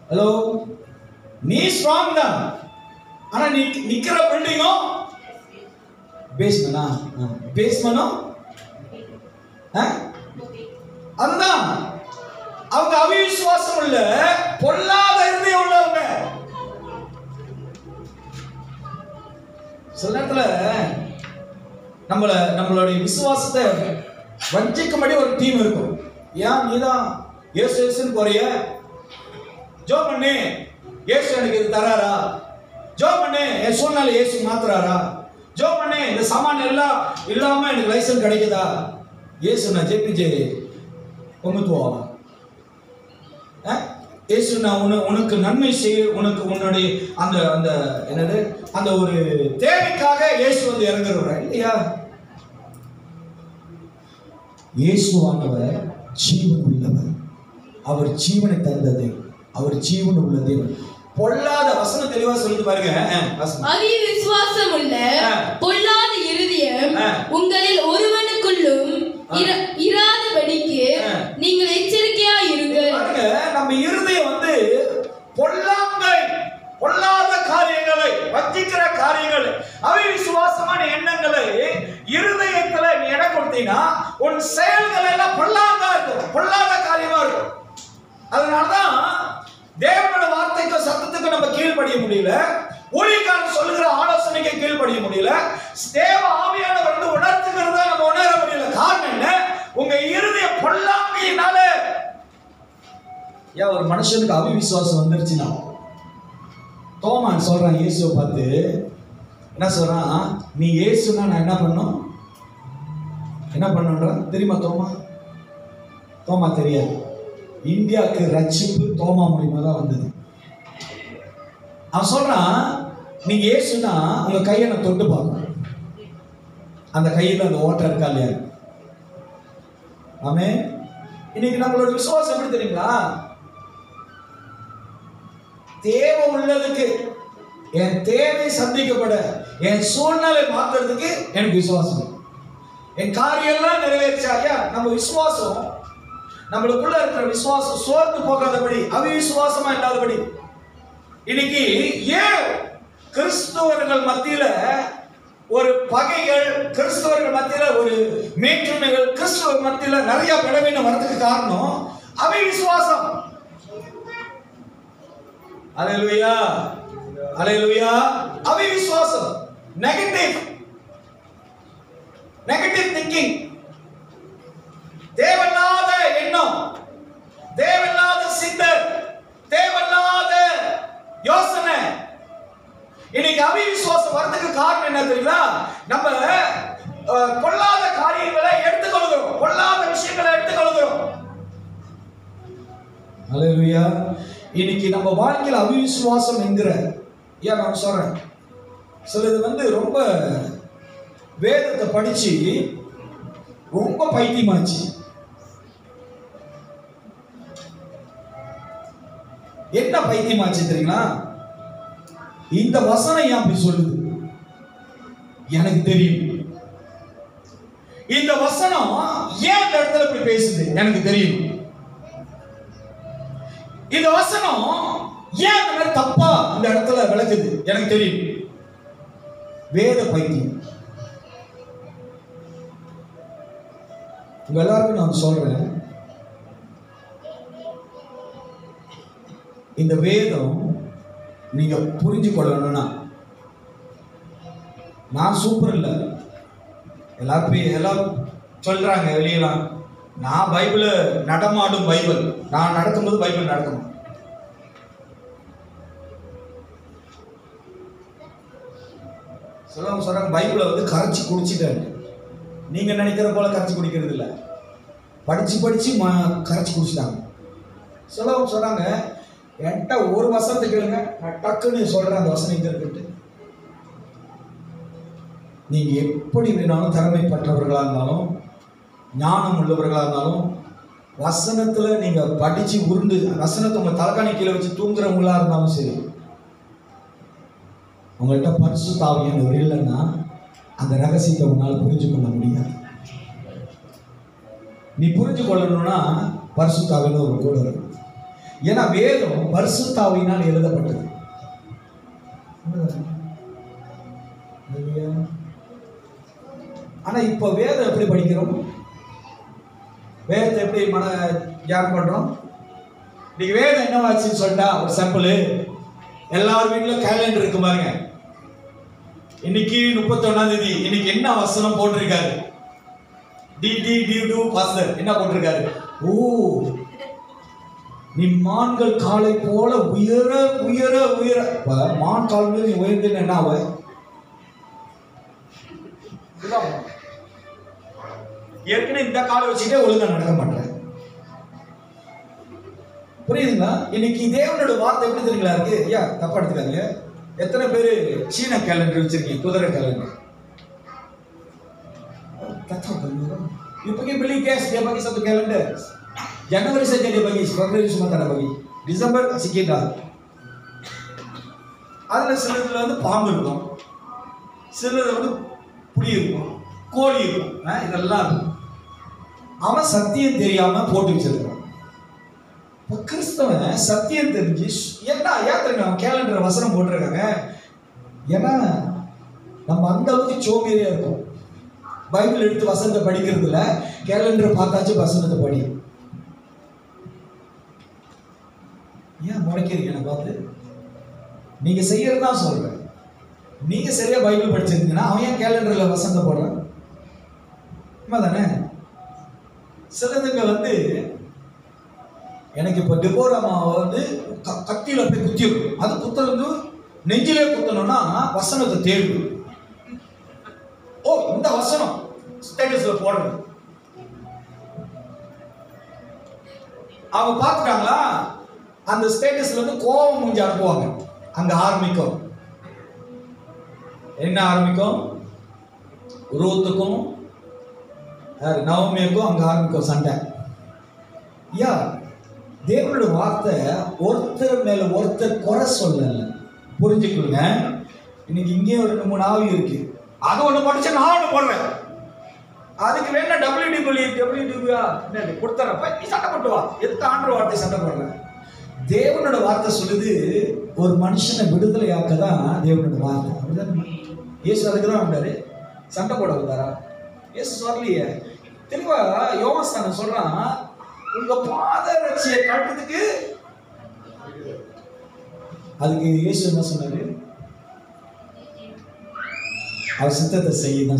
ஹலோ, நீ ஸ்ட்ராங் தான், ஆனா நீ நிக்கிற பில்டிங்கும் பேஸ்மெண்ட்டும் அதுதான். அவங்க அவிசுவாசம் உள்ள பொல்லாத இருதயம் உள்ளவங்க. சில நேரத்துல நம்மளுடைய விசுவாசத்தை வஞ்சிக்கும்படி ஒரு டீம் இருக்கும். ஏன் நீதான் இயேசு இயேசுன்னு போறிய, ஜோ பண்ணு இயேசு எனக்கு இது தராரா, ஜோ பண்ணு என் சூழ்நிலை இயேசு மாத்துறாரா, ஜோ பண்ணு இந்த சாமான் எல்லாம் இல்லாம எனக்கு லைசன்ஸ் கிடைக்குதா, இயேசு நான் ஜெபிஜே கொமுத்துவா, இயேசு நான் உனக்கு நன்மை செய்ய, உனக்கு உன்னுடைய அந்த அந்த என்னது அந்த ஒரு தேவைக்காக இயேசு வந்து இறங்குறவரா இல்லையா? இயேசுவானவர் ஜீவன் உள்ளவர், அவர் ஜீவனை தந்த தேவன், அவர் ஜீவன் உள்ள தேவன். பொல்லாத வசனம் தெளிவா சொல்லிட்டு பாருங்க. அவிசுவாசம் உள்ள பொல்லாத இருதயம் உங்களில் ஒருவனுக்குள்ளும் இராதபடிக்கு நீங்கள் எச்சரிக்கையா இருங்க. நம்ம இருதயம் வந்து பொல்லாத காரியங்களை, வஞ்சிக்கிற காரியங்களை, அவிசுவாசமான எண்ணங்களை இருதயத்துல நீ இடம் கொடுத்தீங்கன்னா உன் செயல்கள் எல்லாம் பொல்லாதா இருக்கும், பொல்லாத காரியமா இருக்கும். அதனாலதான் தேவனோட வார்த்தைக்கு சத்தத்துக்கு நம்ம கீழ்ப்படிய முடியல, ஊழியக்காரன் சொல்லுகிற ஆலோசனைக்கு கீழ்ப்படிய முடியல, தேவ ஆவியானவர் வந்து உணர்த்துகிறதா நம்ம உணர முடியல. காரணம் என்ன? உங்க இருதய பொல்லாமையினால. ஏன் ஒரு மனுஷனுக்கு அவிசுவாசம் வந்துருச்சுன்னா, தோமான் சொல்றான் இயேசுவை பார்த்து, என்ன சொல்றான், நீ இயேசுனா நான் என்ன பண்ணுன்றான் தெரியுமா? தோமா தெரியாது. இந்தியாவுக்கு ரட்சிப்பு தோமா மூலியமா தான் வந்தது. அவன் சொல்றான், நீங்க இயேசுனா உங்க கையை நான் தொட்டு பார்க்கணும், அந்த கையில அந்த ஓட்டை இருக்கா இல்லையா? ஆமே. இன்னைக்கு நம்மளோட விசுவாசம் எப்படி தெரியுங்களா? தேவை உள்ளதுக்கு, என் தேவை சந்திக்கப்பட, என் சூழ்நிலை மாத்துறதுக்கு எனக்கு விசுவாசம், என் காரியம் எல்லாம் நிறைவேற்றா ஐயா. நம்ம விசுவாசம், நம்மளுக்குள்ள இருக்கிற விசுவாசம் சோர்ந்து போகாதபடி, அவிசுவாசமா இல்லாதபடி. இன்னைக்கு ஏன் கிறிஸ்தவர்கள் மத்தியில ஒரு பகைகள், கிறிஸ்தவர்கள் மத்தியில ஒரு மேற்றுமைகள், கிறிஸ்தவ மத்தியில நிறைய பலவீனம் வரதுக்கு காரணம் அவிசுவாசம். அல்லேலூயா, அல்லேலூயா. அவிசுவாசம், நெகட்டிவ் திங்கிங், தேவையில்லாத எண்ணம், தேவையில்லாத சிந்தை, தேவையில்லாத யோசனை. இன்னைக்கு அவிசுவாசம் வரதுக்கு காரணம் என்ன தெரியுங்களா? நம்ம பொல்லாத காரியங்களை எடுத்துக்கொள்கிறோம், பொல்லாத விஷயங்களை எடுத்துக்கொள்கிறோம். அல்லேலூயா. இன்னைக்கு நம்ம வாழ்க்கையில் அவிசுவாசம் என்கிற ஏன் நான் சொல்றேன், சிலது ரொம்ப வேதத்தை படிச்சு ரொம்ப பைத்தியமாச்சு. என்ன பைத்தியமாச்சு தெரியுங்களா? இந்த வசனம் ஏன் அப்படி சொல்லுது எனக்கு தெரியும். இந்த வசனம் ஏன் இந்த இடத்துல இப்படி பேசுது எனக்கு தெரியும். இந்த வசனம் ஏன் இந்த மாதிரி தப்பா இந்த இடத்துல விளக்குது எனக்கு தெரியும். வேத பைத்தியம். உங்க எல்லாருக்கும் நான் சொல்றேன், இந்த வேதம் நீங்க புரிஞ்சு கொள்ளணும்னா, நான் சூப்பர் இல்லை, எல்லாரும் சொல்றாங்க வெளியெல்லாம், நான் பைபிளை நடமாடும் பைபிள், நான் நடக்கும்போது பைபிள் நடக்கணும். சொல்றாங்க பைபிளை கரைச்சி குடிச்சிட்டாரு. நீங்க நினைக்கிற போல கரைச்சி குடிக்கிறது இல்லை, படிச்சு கரைச்சி குடிச்சிட்டாங்க. சொல்றாங்க என்கிட்ட ஒரு வசனத்தை கேளுங்க, நான் டக்குன்னு சொல்றேன் அந்த வசனம் எங்க இருக்கு. நீங்க எப்படி வேணாலும் திறமைப்பட்டவர்களா இருந்தாலும், ஞானம் உள்ளவர்களா இருந்தாலும், வசனத்துல நீங்க படிச்சு உருண்டு வசனத்தை உங்க தலைகாணி கீழே வச்சு தூங்குறவங்களா இருந்தாலும் சரி, உங்கள்கிட்ட பரிசுத்த ஆவியானவர் இல்லைன்னா அந்த ரகசியத்தை உங்களால் புரிஞ்சு கொள்ள முடியாது. நீ புரிஞ்சு கொள்ளணும்னா பரிசுத்த ஆவியானவர் ஒரு கூட இருக்கும். ஏன்னா வேதம் பரிசுத்த ஆவியினால் எழுதப்பட்டது. ஆனா இப்ப வேதம் எப்படி படிக்கிறோம்? வேதத்தை எப்படி தியானம் பண்றோம்? இன்னைக்கு வேதம் என்னவாச்சுன்னு சொல்லிட்டா ஒரு சாம்பிள், எல்லார் வீட்டிலும் கேலண்டர் இருக்கு பாருங்க. இன்னைக்கு 31ஆம் தேதி, இன்னைக்கு என்ன வசனம் போட்டிருக்காரு? பாஸ்டர் என்ன போட்டிருக்காரு? ஓ, நீ மான்கள் காலை போல உயர உயர உயர. மான் கால் நீ உயர்ந்தேன்னு என்ன ஆவ? ஏற்கனவே இந்த காலை வச்சுட்டே ஒழுங்கா நடக்க மாட்டேன். புரியுதுங்களா? இன்னைக்கு தேவனோட வார்த்தை எப்படி தெரியுங்களா இருக்கு? ஐயா தப்பா எடுத்துக்காதீங்க. எத்தனை பேரு சீன கேலண்டர் வச்சிருக்கீங்க? குதிரை calendar. beli cash dia bagi satu kalender. Januari saja dia bagi, Februari cuma tak ada bagi. Desember sekitar. அதில் சிலதுல பாம்பு இருக்கும், சிலது புளி இருக்கும், கோழி இருக்கும், இதெல்லாம் இருக்கும். அவன் சத்தியம் தெரியாம போட்டு வச்சிருக்கான். கிறிஸ்தவன் சத்தியம் தெரிஞ்சு என்ன ஏன் அவன் கேலண்டர் வசனம் போட்டிருக்காங்க? ஏன்னா நம்ம அந்த அளவுக்கு சோம்பேறியா இருக்கும். பைபிள் எடுத்து வசனத்தை படிக்கிறது இல்ல, கேலண்டர் பார்த்தாச்சும் வசனத்தை படி. ஏன் முறைக்கிறீங்க? என்ன பார்த்து நீங்க செய்யறதா சொல்றேன். நீங்க சரியா பைபிள் படிச்சிருந்தீங்கன்னா அவன் ஏன் கேலண்டர்ல வசனத்தை போடுறான்? தானே. சிலதுங்க எனக்கு இப்ப டெபோராமாவை கத்தியில போய் குத்திடும். அது குத்துறது நெஞ்சிலே குத்தணும்னா வசனத்தை தேடு. ஓ, இந்த வசனம் ஸ்டேட்டஸ்ல போடுறது. அவங்க பார்த்துட்டாங்களா, அந்த ஸ்டேட்டஸ்ல கோபம் முடிஞ்சு அனுப்புவாங்க. அங்க ஆரம்பிக்கும். என்ன ஆரம்பிக்கும்? ரூத்துக்கும் நவமியக்கும் அங்க ஆரம்பிக்கும் சண்டை. யா, தேவனோட வார்த்தை ஒருத்தர் மேல ஒருத்தர் குறை சொல்லல. புரிஞ்சுக்கொள்ளுங்க. இன்னைக்கு இங்கே ஒரு 2-3 ஆவி இருக்கு. அது ஒண்ணு படிச்சு நான் ஒண்ணு போடுறேன். அதுக்கு வேணா WWWயா கொடுத்துறப்ப நீ சண்டை போட்டு வா. எதுக்கு ஆண்டவர் வார்த்தை சண்டை போடுற? தேவனோட வார்த்தை சொல்லுது, ஒரு மனுஷனை விடுதலை ஆக்கதான் தேவனோட வார்த்தை. அப்படிதான் இயேசு அதுக்கு தான் வந்தாரு. சண்டை போட வந்தாரா? இயேசு சொல்லலையே. தெளிவா யோவான் சொல்றான், உங்க பாதரட்சியை கட்டுறதுக்கு. அதுக்கு இயேசு என்ன சொன்னாரு? அவர் சித்தத்தை செய்ய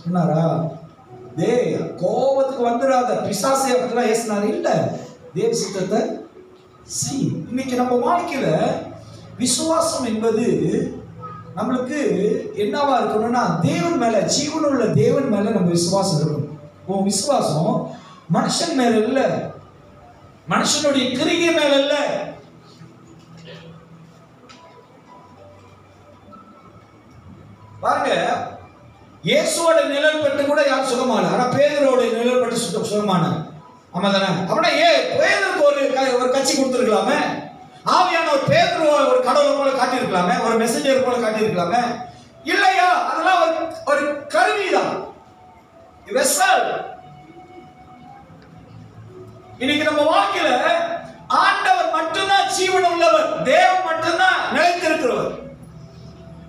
சொன்னாரா? கோபத்துக்கு வந்துடாத, பிசாசை அப்படிலாம் ஏசினாரு இல்ல, தேவ சித்தத்தை செய். இன்னைக்கு நம்ம வாழ்க்கையில விசுவாசம் என்பது நம்மளுக்கு என்னவா இருக்கணும்னா, தேவன் மேல, ஜீவனுள்ள தேவன் மேல நம்ம விசுவாசம் இருக்கணும். உன் விசுவாசம் மனுஷன் மேல இல்ல, மனுஷனுடைய கிரியை மேல இல்ல. பாருங்க, இயேசுவோட நிழல் பெற்று கூட யாரும் சுகமான, ஆனா பேதுருவோட நிழல் பெற்று சுகமான. ஆமா தானே? அப்படின்னா பேதுருக்கு ஒரு கட்சி கொடுத்துருக்கலாமே, ஆவியான ஒரு பேதுருவை ஒரு கடவுளை போல காட்டியிருக்கலாமே, ஒரு மெசஞ்சர் போல காட்டியிருக்கலாமே. இல்லையா? அதெல்லாம் ஒரு கருவிதான், வெசல். இன்னைக்கு நம்ம வாழ்க்கையில ஆண்டவர் மட்டும்தான் ஜீவன் உள்ளவர், தேவன் மட்டும்தான் நிலைத்திருக்கிறவர்.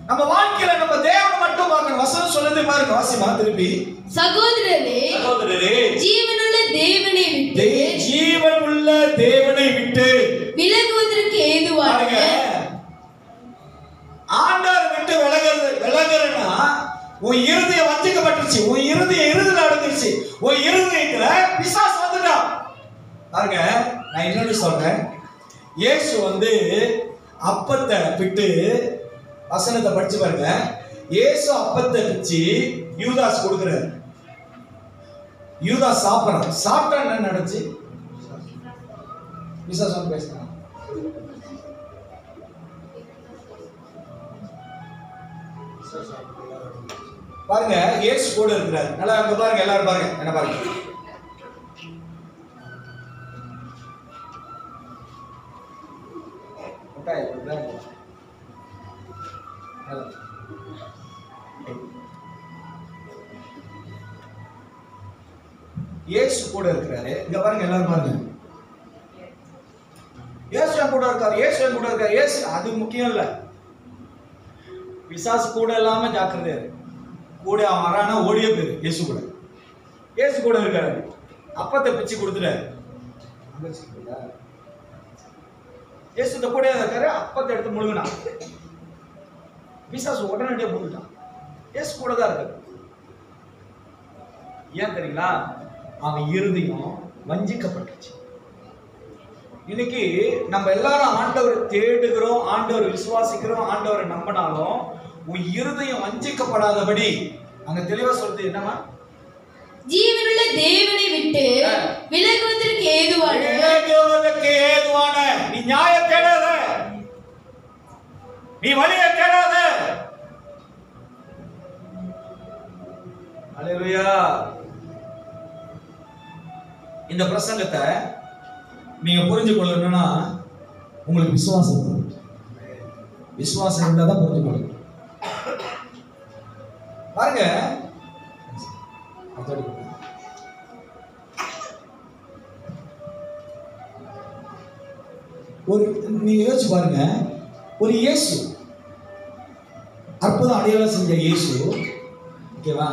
நம்ம வாழ்க்கையில நம்ம தேவனை மட்டும் பார்க்கணும். வசனம் சொல்லுது பாருங்க, வாசிமா திருப்பி. சகோதரரே, ஜீவனுள்ள தேவனை விட்டு விலகுவதற்கு ஏதுவான, ஆண்டவர் விட்டு விலகுறனா உன் இருதயம் வஞ்சிக்கப்பட்டுருச்சு, உன் இருதயம் இருதல அடங்கிருச்சு, உன் இருதயத்துல பிசாசு வந்துட்டான். பாருங்க, நான் இன்னொன்னு சொல்றேன். இயேசு அப்பத்தை பிட்டு, வசனத்தை படிச்சு பாருங்க. இயேசு அப்பத்தை பிச்சு யூதாஸ் கொடுக்கிறார். யூதாஸ் சாப்பிடுறான். சாப்பிட்டா என்ன நடந்துச்சு? பிசாசு பேசுறான். பாருங்க, இயேசு கூட இருக்கிறார். நல்லா அங்க பாருங்க, எல்லாரும் பாருங்க, என்ன பாருங்க. இயேசு கூட இருக்கிறாரு. இங்க பாருங்க, எல்லாரும் பாருங்க. இயேசு கூட இருக்காரு, இயேசு கூட இருக்காரு. இயேசு அது முக்கியம் இல்ல. பிசாசு கூட இல்லாம ஜாக்கிரதையா இருக்கு. கூட அவன் வரானா ஓடிய பேரு. இயேசு கூட இருக்காரு. அப்பத்தை பிச்சு கொடுத்துட்டாரு. இயேசு கூட இருக்காரு. அப்பத்தை எடுத்து முழுங்கினா பிசாசு உடனடியா முழுங்கிட்டான். இயேசு கூட தான் இருக்காரு. ஏன் தெரியுங்களா? அவன் இருதயம் வஞ்சிக்கப்பட்டுச்சு. இன்னைக்கு நம்ம எல்லாரும் ஆண்டவரை தேடுகிறோம், ஆண்டவரை விசுவாசிக்கிறோம், ஆண்டவரை நம்பினாலும் உன் இருதயம் வஞ்சிக்கப்படாதபடி அங்க தெளிவா சொல்றது என்னமா? ஜீவனுள்ள தேவனை விட்டு விலகுவதற்கு ஏதுவான, நீ நியாய தேடாத, நீ வழியை தேடாத. அல்லேலூயா. இந்த பிரசங்கத்தை நீங்க புரிஞ்சு கொள்ளணும்னா உங்களுக்கு விசுவாசம் இருந்தா தான் புரிஞ்சு கொள்ளணும். பாருங்க, நீங்க யோசிச்சு பாருங்க. ஒரு இயேசு அற்புதம் அடையாளம் செஞ்ச இயேசு, ஓகேவா?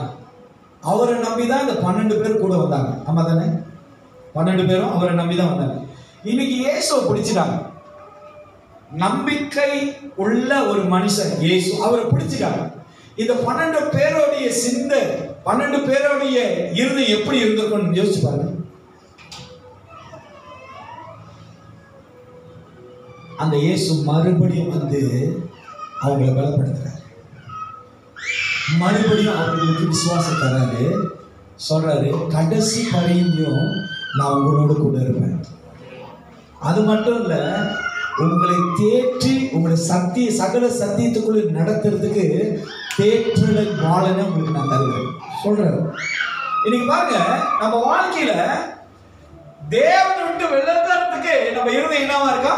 அவரை நம்பிதான் இந்த 12 பேர் கூட வந்தாங்க. ஆமா தானே? 12 பேரும் அவரை நம்பிதான் வந்தாங்க. இன்னைக்கு இயேசுவை பிடிச்சிட்டாங்க. நம்பிக்கை உள்ள ஒரு மனுஷன் இயேசு, அவரை பிடிச்சிட்டாங்க. இந்த 12 பேருடைய சிந்தை, 12 பேருடைய இருதயம் எப்படி இருந்திருக்கும் யோசிச்சு பாருங்க. அந்த இயேசு மறுபடியும் அவங்களை பலப்படுத்துறாரு. மறுபடியும் அவர்களுக்கு விசுவாசம் தராரு. சொல்றாரு, கடைசி பரியந்தம் நான் உங்களோட கூட இருப்பேன். அது மட்டும் இல்ல, உங்களை தேற்றி உங்களை சகல சத்தியத்துக்குள்ள நடத்துறதுக்கு தேற்றலை வாழனை உங்களுக்கு நான் தருவேன் சொல்றேன். இன்னைக்கு பாருங்க, நம்ம வாழ்க்கையில தேவனை விட்டு விலகிறதுக்கு நம்ம இருதயம் என்னவா இருக்கா?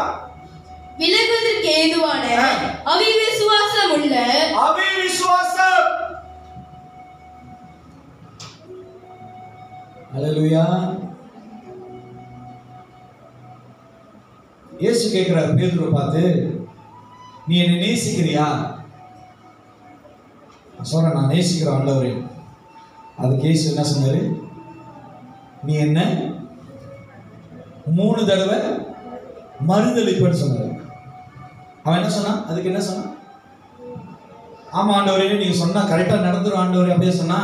விலகுவதற்கு ஏதுவான அவிசுவாசம் உள்ள அவிசுவாசம். அல்லேலூயா. இயேசு கேட்கிறார் பேதுருவை பார்த்து, நீ என்னை நேசிக்கிறியா? சொல்றேன், நான் நேசிக்கிறேன் ஆண்டவரே. அதுக்கு இயேசு என்ன சொன்னாரு? நீ என்ன 3 தடவை மறுதலிப்பன்னு சொன்னாரு. அவன் என்ன சொன்னான்? அதுக்கு என்ன சொன்னான்? ஆமா ஆண்டவரே, நீங்க சொன்னா கரெக்டா நடந்துரும் ஆண்டவரே அப்படியே சொன்னா.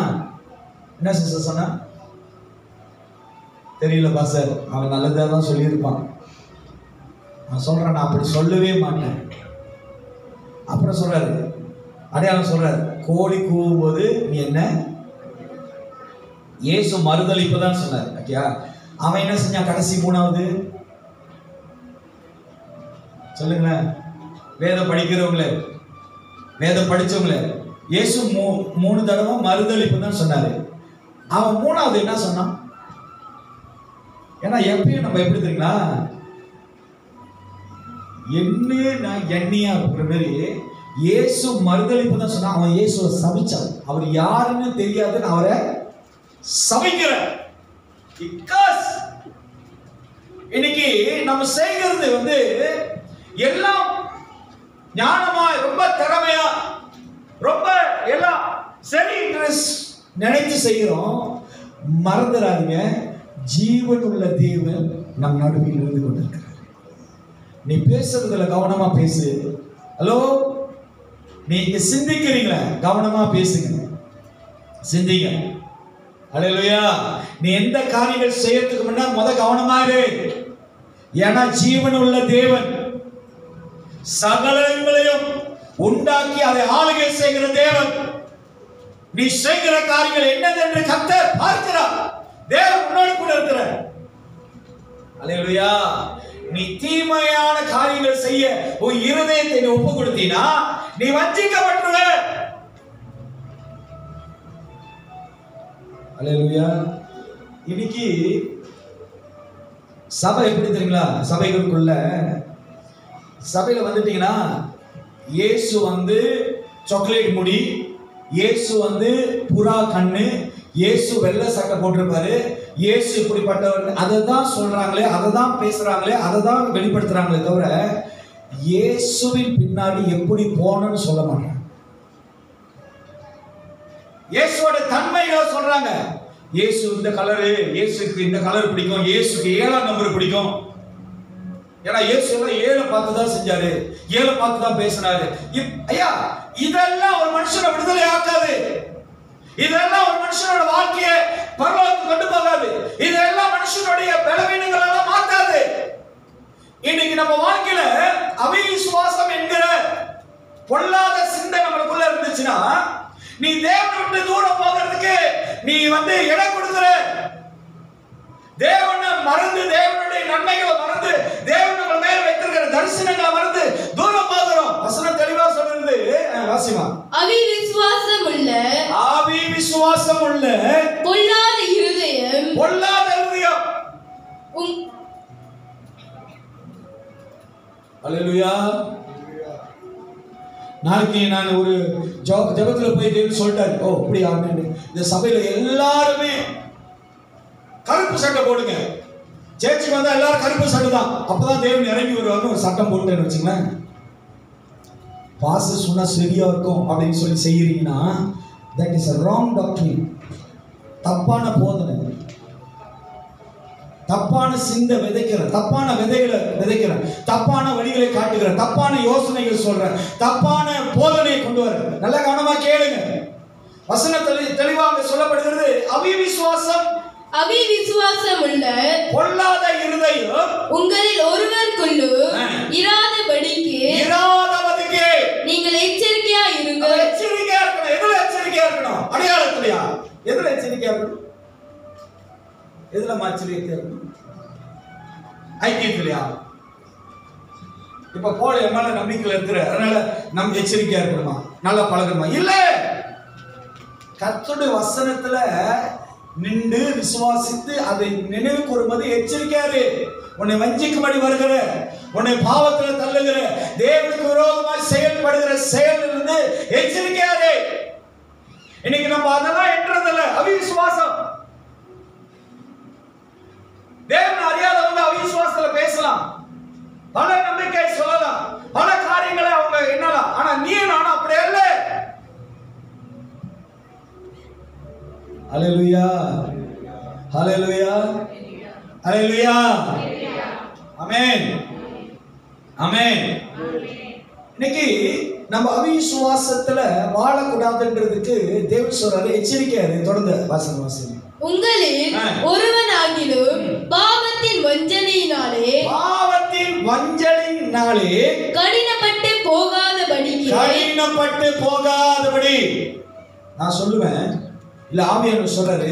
என்ன சிஸ்டர் சொன்னா? தெரியல பாஸ்டர், அவன் நல்லதா தான் சொல்லியிருப்பான். நான் சொல்றேன், நான் அப்படி சொல்லவே மாட்டேன். அப்புறம் சொல்றாரு, அடையாளம் சொல்றாரு, கோழி கூவும் போது நீ என்ன? இயேசு மறுதலிப்பு தான் சொன்னார். ஓகேயா? அவன் என்ன செஞ்சான்? கடைசி 3வது சொல்லுங்களேன். வேதம் படிக்கிறவங்களே, வேதம் படிச்சவங்களே, இயேசு 3 தடவை மறுதளிப்பு தான் சொன்னாரு. அவன் 3வது என்ன சொன்னான்? ஏன்னா எப்பயும் நம்ம எப்படி தெரியுங்களா, என்ன நான் எண்ணியா இருக்கிற மாதிரி இயேசு மறுதளிப்பு தான் சொன்னா. அவன் இயேசுவை சபிச்சான். அவர் யாருன்னு தெரியாதுன்னு அவரை சபிக்கிற. இன்னைக்கு நம்ம செய்கிறது எல்லாம் ஞானமா, ரொம்ப திறமையா, ரொம்ப எல்லாம் சரி நினைத்து செய்கிறோம். மறந்துடாதீங்க, ஜீவன் உள்ள தேவன் நம் நடுவில் இருந்து கொண்டிருக்கிறார். நீ பேசுறதுல கவனமா பேசு. ஹலோ, நீங்க சிந்திக்கிறீங்களா? கவனமா பேசுங்க, சிந்திங்க. அல்லேலூயா. நீ எந்த காரியங்கள் செய்யறதுக்கு முன்னாடி கவனமா இரு. ஏன்னா ஜீவன் உள்ள தேவன் சகலங்களையும் உண்டாக்கி அதை ஆளுகை செய்கிற தேவன். நீ செய்கிற காரியங்கள் என்னதென்று கர்த்தர் பார்க்கிறார். தேவன் உன்னோடு கூட இருக்கிறார். அல்லேலூயா. நீ தீமையான காரியங்கள் செய்ய உன் இருதயத்தை நீ ஒப்பு கொடுத்தீனா நீ வஞ்சிக்கப்பட்டுருவ. அல்லேலூயா. இன்னைக்கு சபை எப்படி தெரியுங்களா? சபைகளுக்குள்ள சபையில வந்துட்டீங்கன்னா இயேசு சாக்லேட் முடி, இயேசு புறா கண்ணு, இயேசு வெள்ளை சட்டை போட்டிருப்பாரு, இயேசு இப்படிப்பட்டவர், அதை தான் சொல்றாங்களே, அதை தான் பேசுறாங்களே, அதை தான் வெளிப்படுத்துறாங்களே தவிர இயேசுவின் பின்னாடி எப்படி போனன்னு சொல்ல மாட்டாங்க. இயேசுவோட தன்மைகளை சொல்றாங்க. இயேசு இந்த கலரு, இயேசுக்கு இந்த கலர் பிடிக்கும், இயேசுக்கு 7ஆம் நம்பர் பிடிக்கும். ஏன்னா இயேசு எல்லாம் 7 பார்த்து தான் செஞ்சாரு, 7 பார்த்து தான் பேசினாரு. ஐயா, இதெல்லாம் ஒரு மனுஷனை விடுதலை ஆக்காது. இதெல்லாம் ஒரு மனுஷனோட வாழ்க்கையை பரலோகத்துக்கு கொண்டு போகாது. இதெல்லாம் மனுஷனுடைய பலவீனங்கள் எல்லாம் மாத்தாது. இன்னைக்கு நம்ம வாழ்க்கையில அவிசுவாசம் என்கிற பொல்லாத சிந்தை நம்மளுக்குள்ள இருந்துச்சுன்னா நீ தேவனை விட்டு தூரம் போகிறதுக்கு நீ இடம் கொடுக்கிற. தேவனை மறந்து, தேவனுடைய நன்மைகளை மறந்து, தேவன் நம்ம மேல வைத்திருக்கிற தரிசனங்களை மறந்து தூரம் போகிறோம். வசனம் தெளிவா சொல்றது. வாசிமா. அவிசுவாசம் உள்ள பொல்லாத இருதயம், அல்லேலூயா. நாளைக்கு நான் ஒரு ஜெபத்துல போய் தேவன் சொல்லிட்டாரு, ஓ இப்படி ஆமென், இந்த சபையில எல்லாருமே கருப்பு சட்டை போடுங்க, சேர்ச்சுக்கு வந்தா எல்லாரும் கருப்பு சட்டை தான், அப்பதான் தேவன் இறங்கி வருவாங்க. ஒரு சட்டம் போட்டுன்னு வச்சுங்களேன், பாஸ்டர் சொன்னா சரியா இருக்கும் அப்படின்னு சொல்லி செய்யறீங்கன்னா that is a wrong doctrine. தப்பான போதனை, தப்பான சிந்தை விதைக்கிற, தப்பான விதைகளை விதைக்கிற, தப்பான வழிகளை காட்டுகிற, தப்பான யோசனைகள் சொல்ற, தப்பான போதனையை கொண்டு வர. நல்ல கவனமா கேளுங்க. வசனத்தில் தெளிவாக சொல்லப்படுகிறது. அவிசுவாசம் உள்ள பொல்லாத இருதயம் உங்களில் ஒருவருக்குள்ளு இராதபடிக்கு நீங்கள் எச்சரிக்கையா இருங்கள். எச்சரிக்கையா இருக்கணும். எதுல எச்சரிக்கையா இருக்கணும்? அடையாளத்திலையா? எதுல எச்சரிக்கையா இருக்கணும்? எதுல எச்சரிக்கையா இருக்கணும்? ஐக்கியத்திலையா? இப்ப போல என் மேல நம்பிக்கையில இருக்கிற, அதனால நம்ம எச்சரிக்கையா இருக்கணுமா, நல்லா பழகணுமா? இல்ல, கர்த்தருடைய வசனத்துல நின்று விசுவாசித்து அதை நினைவு கூறும்போது எச்சரிக்கையாரு. உன்னை வஞ்சிக்கும்படி வருகிற, உன்னை பாவத்துல தள்ளுகிற, தேவனுக்கு விரோதமாய் செயல்படுகிற செயலிலிருந்து எச்சரிக்கையாரு. இன்னைக்கு நம்ம அதெல்லாம் என்றதில்ல. அவிசுவாசம், தேவன் அறியாதவங்க அவிசுவாசத்துல பேசலாம், பல நம்பிக்கை சொல்லலாம், பல காரியங்களை அவங்க என்னலாம். ஆனா நீ நானும் அப்படி அல்ல. ஹல்லேலூயா, ஹல்லேலூயா, ஹல்லேலூயா, ஆமென், ஆமென். இன்னைக்கு நம்ம அவிசுவாசத்துல வாழக்கூடாதுன்றதுக்கு தேவன் சொல்றாரு, எச்சரிக்கையாரு. தொடர்ந்து வாசனை. உங்களில் ஒருவனாகிலும் பாவத்தின் வஞ்சனையினாலே கடினப்பட்டு போகாதபடி. நான் சொல்லுவேன், இல்ல ஆவியானவர் சொல்றாரு,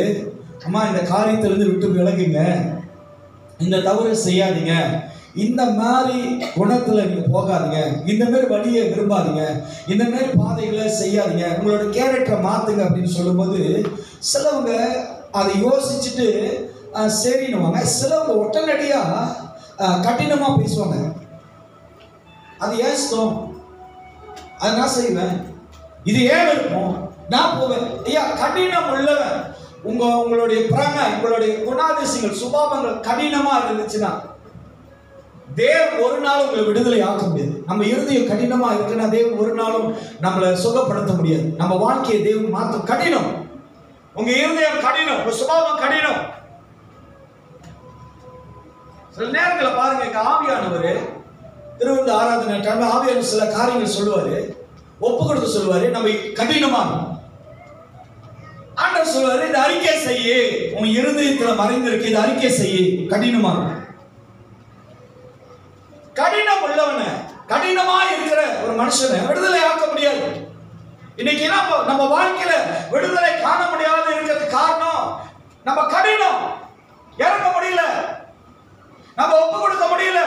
அம்மா இந்த காரியத்திலிருந்து விட்டு விலகுங்க, இந்த தவறு செய்யாதீங்க, இந்த மாதிரி குணத்துல நீங்க போகாதீங்க, இந்த மாதிரி வழியை விரும்பாதீங்க, இந்த மாதிரி பாதைகளை செய்யாதீங்க, உங்களோட கேரக்டரை மாத்துங்க அப்படின்னு சொல்லும்போது சிலவங்க அதை யோசிச்சுட்டு சரின்னுவாங்க. சிலவங்க உடனடியா கடினமா பேசுவாங்க. அது ஏன் இஷ்டம், அதை நான் செய்வேன், இது ஏன் இருக்கும், நான் போவேன். ஐயா, கடினம் உள்ளவன் உங்களுடைய பிராண, உங்களுடைய குணாதிசயங்கள், சுபாவங்கள் கடினமா இருந்துச்சுன்னா தேவன் ஒரு நாள் உங்களை விடுதலை ஆக்க முடியாது. நம்ம இருதயம் கடினமா இருக்குன்னா தேவன் ஒரு நாளும் நம்மளை சுகப்படுத்த முடியாது. நம்ம வாழ்க்கையை தேவன் மாற்றும். கடினம், உங்க இருதயம் கடினம், உங்க சுபாவம் கடினம். சில நேரங்களில் பாருங்க, எங்க ஆவியானவர் திருவிழா ஆராதனை டைம்ல ஆவியானவர் சில காரியங்கள் சொல்லுவாரு, ஒப்பு கொடுத்து சொல்லுவாரு, நம்ம கடினமா ஆண்டவர் சொல்லுவாரு, இந்த அறிக்கை செய்ய, உன் இருதயத்துல மறைந்திருக்கு, இந்த அறிக்கை செய்ய. கடினமா கடினம் உள்ளவன, கடினமா இருக்கிற ஒரு மனுஷனை விடுதலை ஆக்க முடியாது. இன்னைக்கு நம்ம வாழ்க்கையில விடுதலை காண முடியாத இருக்கிறது காரணம் நம்ம கடினம், இறங்க முடியல, நம்ம ஒப்பு கொடுக்க முடியல,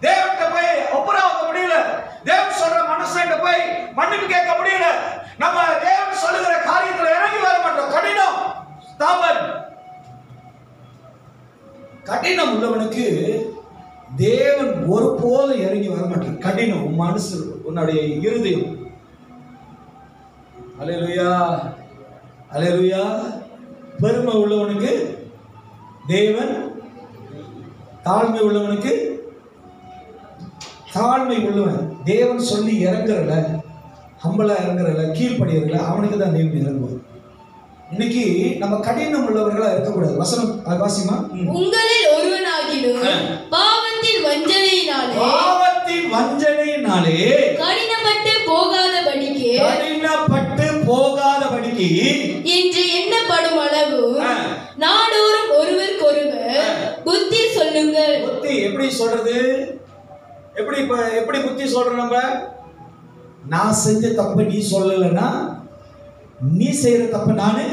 தேவன்கிட்ட போய் ஒப்புரவாக்க முடியல, தேவன் சொல்ற மனுஷன்கிட்ட போய் மன்னிப்பு கேட்க முடியல, நம்ம தேவன் சொல்லுகிற காரியத்துல இறங்கி வர மாட்டோம். கடினம், ஸ்தாபன். கடினம் உள்ளவனுக்கு தேவன் ஒருபோது இறங்கி வர மாட்டார். கடினம் உன் மனசு, உன்னுடைய இருதயம். அல்லேலூயா, அல்லேலூயா. பெருமை உள்ளவனுக்கு தேவன், தாழ்மை உள்ளவனுக்கு, தாழ்மை உள்ளவன் தேவன் சொல்லி இறங்குறல, ஹம்பலா இறங்குறல, கீழ்படியறல, அவனுக்கு தான் தேவன் இறங்குவார். இன்னைக்கு நம்ம கடினம் உள்ளவர்களா இருக்கக்கூடாது. வசனம் வாசிமா. உங்களில் ஒருவனாகிலும் பாவத்தின் வஞ்சனையினாலே, பாவத்தின் வஞ்சனையினாலே கடினப்பட்டு போகாதபடிக்கு, கடினப்பட்டு போகாதபடிக்கு என்று எண்ணப்படும் அளவு நாடோறும் ஒருவருக்கொருவர் புத்தி சொல்லுங்கள். புத்தி எப்படி சொல்றது? எப்படி புத்தி சொல்றோம்? நம்ம நான் செஞ்ச தப்பு நீ சொல்லலைன்னா, நீ செய்யற தப்பு நானு,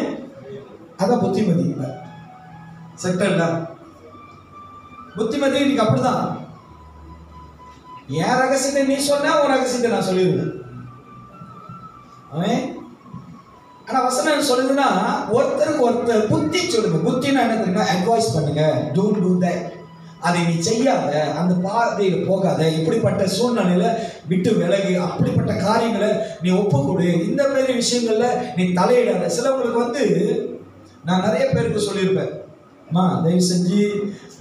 அதான் புத்திமதி. செட்டல்ல புத்திமதி இன்னைக்கு அப்படிதான். என் ரகசியத்தை நீ சொன்னா உன் ரகசியத்தை நான் சொல்லிடுவேன். ஆனா வசனம் சொல்லுதுன்னா ஒருத்தருக்கு ஒருத்தர் புத்தி சொல்லுங்க. புத்தினா என்ன தெரியுமா? அட்வைஸ் பண்ணுங்க. Don't to that. அதை நீ செய்யாத, அந்த பாதையில போகாத, இப்படிப்பட்ட சூழ்நிலையில விட்டு விலகி, அப்படிப்பட்ட காரியங்களை நீ ஒப்புக்கொடு, இந்த மாதிரி விஷயங்கள்ல நீ தலையிடாத. சிலவங்களுக்கு நான் நிறைய பேருக்கு சொல்லியிருப்பேன், அம்மா தயவு செஞ்சு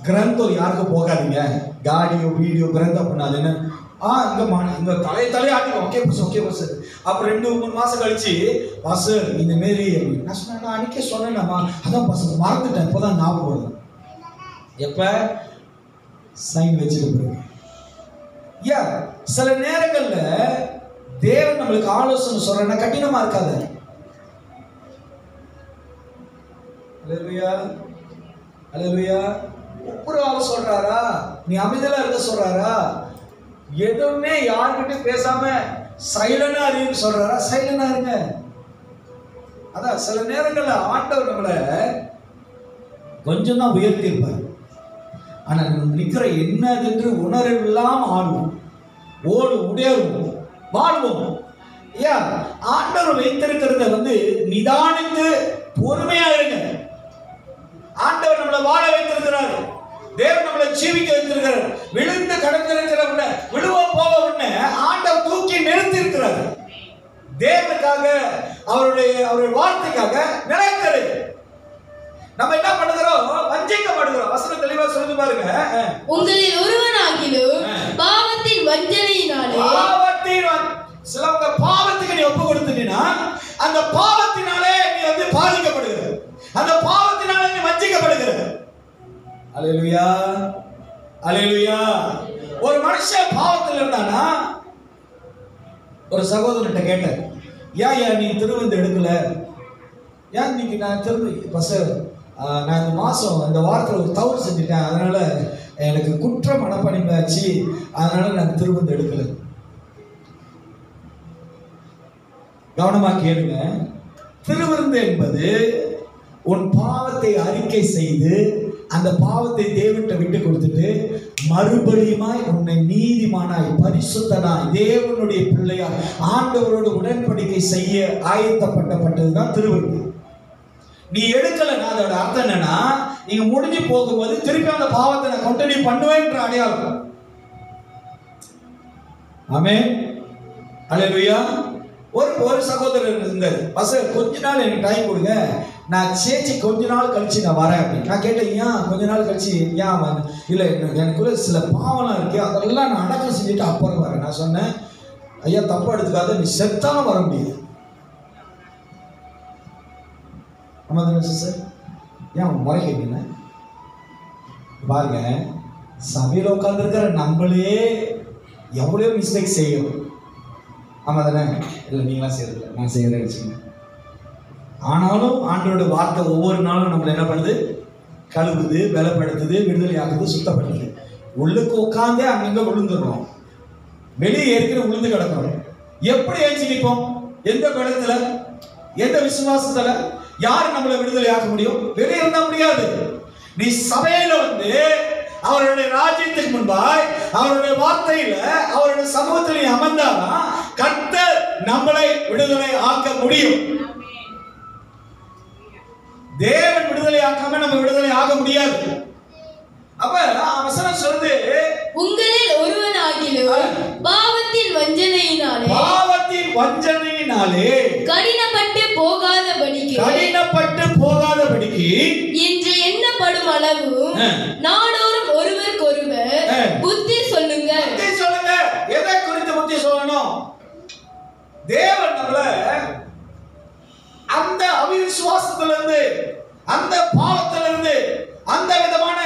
கிரந்தம் யாருக்கும் போகாதீங்க, காடியோ வீடியோ கிரந்தம் பண்ணாதுன்னு. இங்க தலையாட்டி ஓகே பஸ். அப்புறம் 2-3 மாசம் கழிச்சு பஸ் இந்த மாரி நான் சொன்னேன், நான் அன்னைக்கே சொன்னேன்மா, அதான் பஸ் மறந்துட்டேன், இப்போதான் ஞாபகம் வருது. எப்ப சைன் வச்சுட்டு போறீங்க. சில நேரங்கள்ல தேவன் நம்மளுக்கு ஆலோசனை சொல்றேன்னா கடினமா இருக்காது. அல்லேலூயா, அல்லேலூயா. ஒப்புரவாக சொல்றாரா, நீ அமைதியா இருக்க சொல்றாரா, எதுவுமே யாருக்கிட்ட பேசாம சைலண்டா இருன்னு சொல்றாரா, சைலண்டா இருங்க. அதான் சில நேரங்கள்ல ஆண்டவர் நம்மளை கொஞ்சம் தான் உயர்த்தி இருப்பார். ஆனா நம்ம நிக்கிற என்னதென்று உணர்வெல்லாம் ஆடுவோம், உடையறுவோம், வாழ்வோம். ஆண்டவர் வைத்திருக்கிறத நிதானித்து பொறுமையா இருங்க. ஆண்டவர் நம்மளை வாழ வைத்திருக்கிறார், தேவன் நம்மளை ஜீவிக்க வைத்திருக்கிறார். விழுந்து கடந்திருக்கிறவன விழுவ போக ஆண்டவர் தூக்கி நிறுத்தி இருக்கிறார். தேவனுக்காக, அவருடைய வார்த்தைக்காக நிலைக்கிறது. நம்ம என்ன பண்ணுகிறோம்? வஞ்சிக்கப்படுகிறோம். வசனம் தெளிவா சொல்லுது பாருங்க. உங்களில் ஒருவனாகிலும் பாவத்தின் வஞ்சனையினாலே, சிலவங்க பாவத்துக்கு நீ ஒப்பு கொடுத்தீங்கன்னா அந்த பாவத்தினாலே நீ பாதிக்கப்படுகிற, அந்த பாவத்தினாலே நீ வஞ்சிக்கப்படுகிற. அல்லேலூயா, அல்லேலூயா. ஒரு மனுஷன் பாவத்தில் இருந்தானா, ஒரு சகோதரன்கிட்ட கேட்டேன், ஏன் நீ திருவந்து எடுக்கல, ஏன் இன்னைக்கு நான் திரும்ப நான் இந்த வாரத்தில் ஒரு தவறு செஞ்சுட்டேன், அதனால எனக்கு குற்ற மனப்பணிப்பாச்சு, அதனால நான் திருவந்து எடுக்கல. கவனமா கேளுங்க. திருவிருந்து என்பது உன் பாவத்தை அறிக்கை செய்து அந்த பாவத்தை தேவன்கிட்ட விட்டு கொடுத்துட்டு மறுபடியுமாய் உன்னை நீதிமானாய் பரிசுத்தனாய் தேவனுடைய பிள்ளையாய் ஆண்டவரோடு உடன்படிக்கை செய்ய ஆயத்தப்பட்டதுதான் திருவருகை. நீ எடுக்கலன்னா அதோட அர்த்தம் என்னன்னா, நீங்க முடிஞ்சு போகும்போது திருப்பி அந்த பாவத்தை நான் கண்டினியூ பண்ணுவேன்ற அடையாளம். ஆமென், அல்லேலூயா. ஒரு சகோதரர் இருந்தார், கொஞ்ச நாள் எனக்கு டைம் கொடுங்க, நான் சேச்சி கொஞ்ச நாள் கழிச்சு நான் வரேன் அப்படின்னு. நான் கேட்டேன், ஏன் கொஞ்ச நாள் கழிச்சு ஏன் வந்து? இல்லை, எனக்குள்ள சில பாவம்லாம் இருக்கு, அதெல்லாம் நான் அடக்கம் செஞ்சுட்டு அப்புறம் வரேன். நான் சொன்னேன், ஐயா தப்பா எடுத்துக்காத, நீ செத்தாலும் வர முடியாது. ஆமா தானே சார்? ஏன் முறை கேட்டீங்க? பாருங்க, சபையில் உட்காந்துருக்கிற நம்மளே எவ்வளோ மிஸ்டேக் செய்யும். ஆமா தானே? இல்லை நீங்களாம் செய்யறதில்ல, நான் செய்யறேன் வச்சுக்கோங்க. ஆனாலும் ஆண்டோட வார்த்தை ஒவ்வொரு நாளும் நம்மளை என்ன பண்ணுது? கழுவுது, பலப்படுத்துது, விடுதலை ஆகுது, சுத்தப்படுத்துது. உள்ளுக்கு உட்காந்தே அங்கங்க விழுந்துடுறோம், வெளியே ஏற்கனவே விழுந்து கிடக்கிறோம். எப்படி ஏஞ்சி நிற்போம்? எந்த பலத்துல, எந்த விசுவாசத்துல? யார் நம்மளை விடுதலை ஆக்க முடியும்? வெளியே இருந்தா முடியாது. நீ சபையில வந்து அவருடைய ராஜ்யத்துக்கு முன்பாய் அவருடைய வார்த்தையில அவருடைய சமூகத்தில் நீ அமர்ந்தாதான் கர்த்தர் நம்மளை விடுதலை ஆக்க முடியும். தேவன் விடுதலை ஆக்காம நம்ம விடுதலை ஆக முடியாது. அப்ப வசனம் சொல்லுது, உங்களில் ஒருவனாகிலும் பாவத்தின் வஞ்சனையினாலே கடினப்பட்டு போகாதபடிக்கு இன்று எண்ணப்படும் அளவு நாடோறும் ஒருவருக்கொருவர் புத்தி சொல்லுங்க. எதை குறித்து புத்தி சொல்லணும்? தேவன் நம்மள அந்த அவிசுவாசத்திலிருந்து, அந்த பாவத்திலிருந்து, அந்த விதமான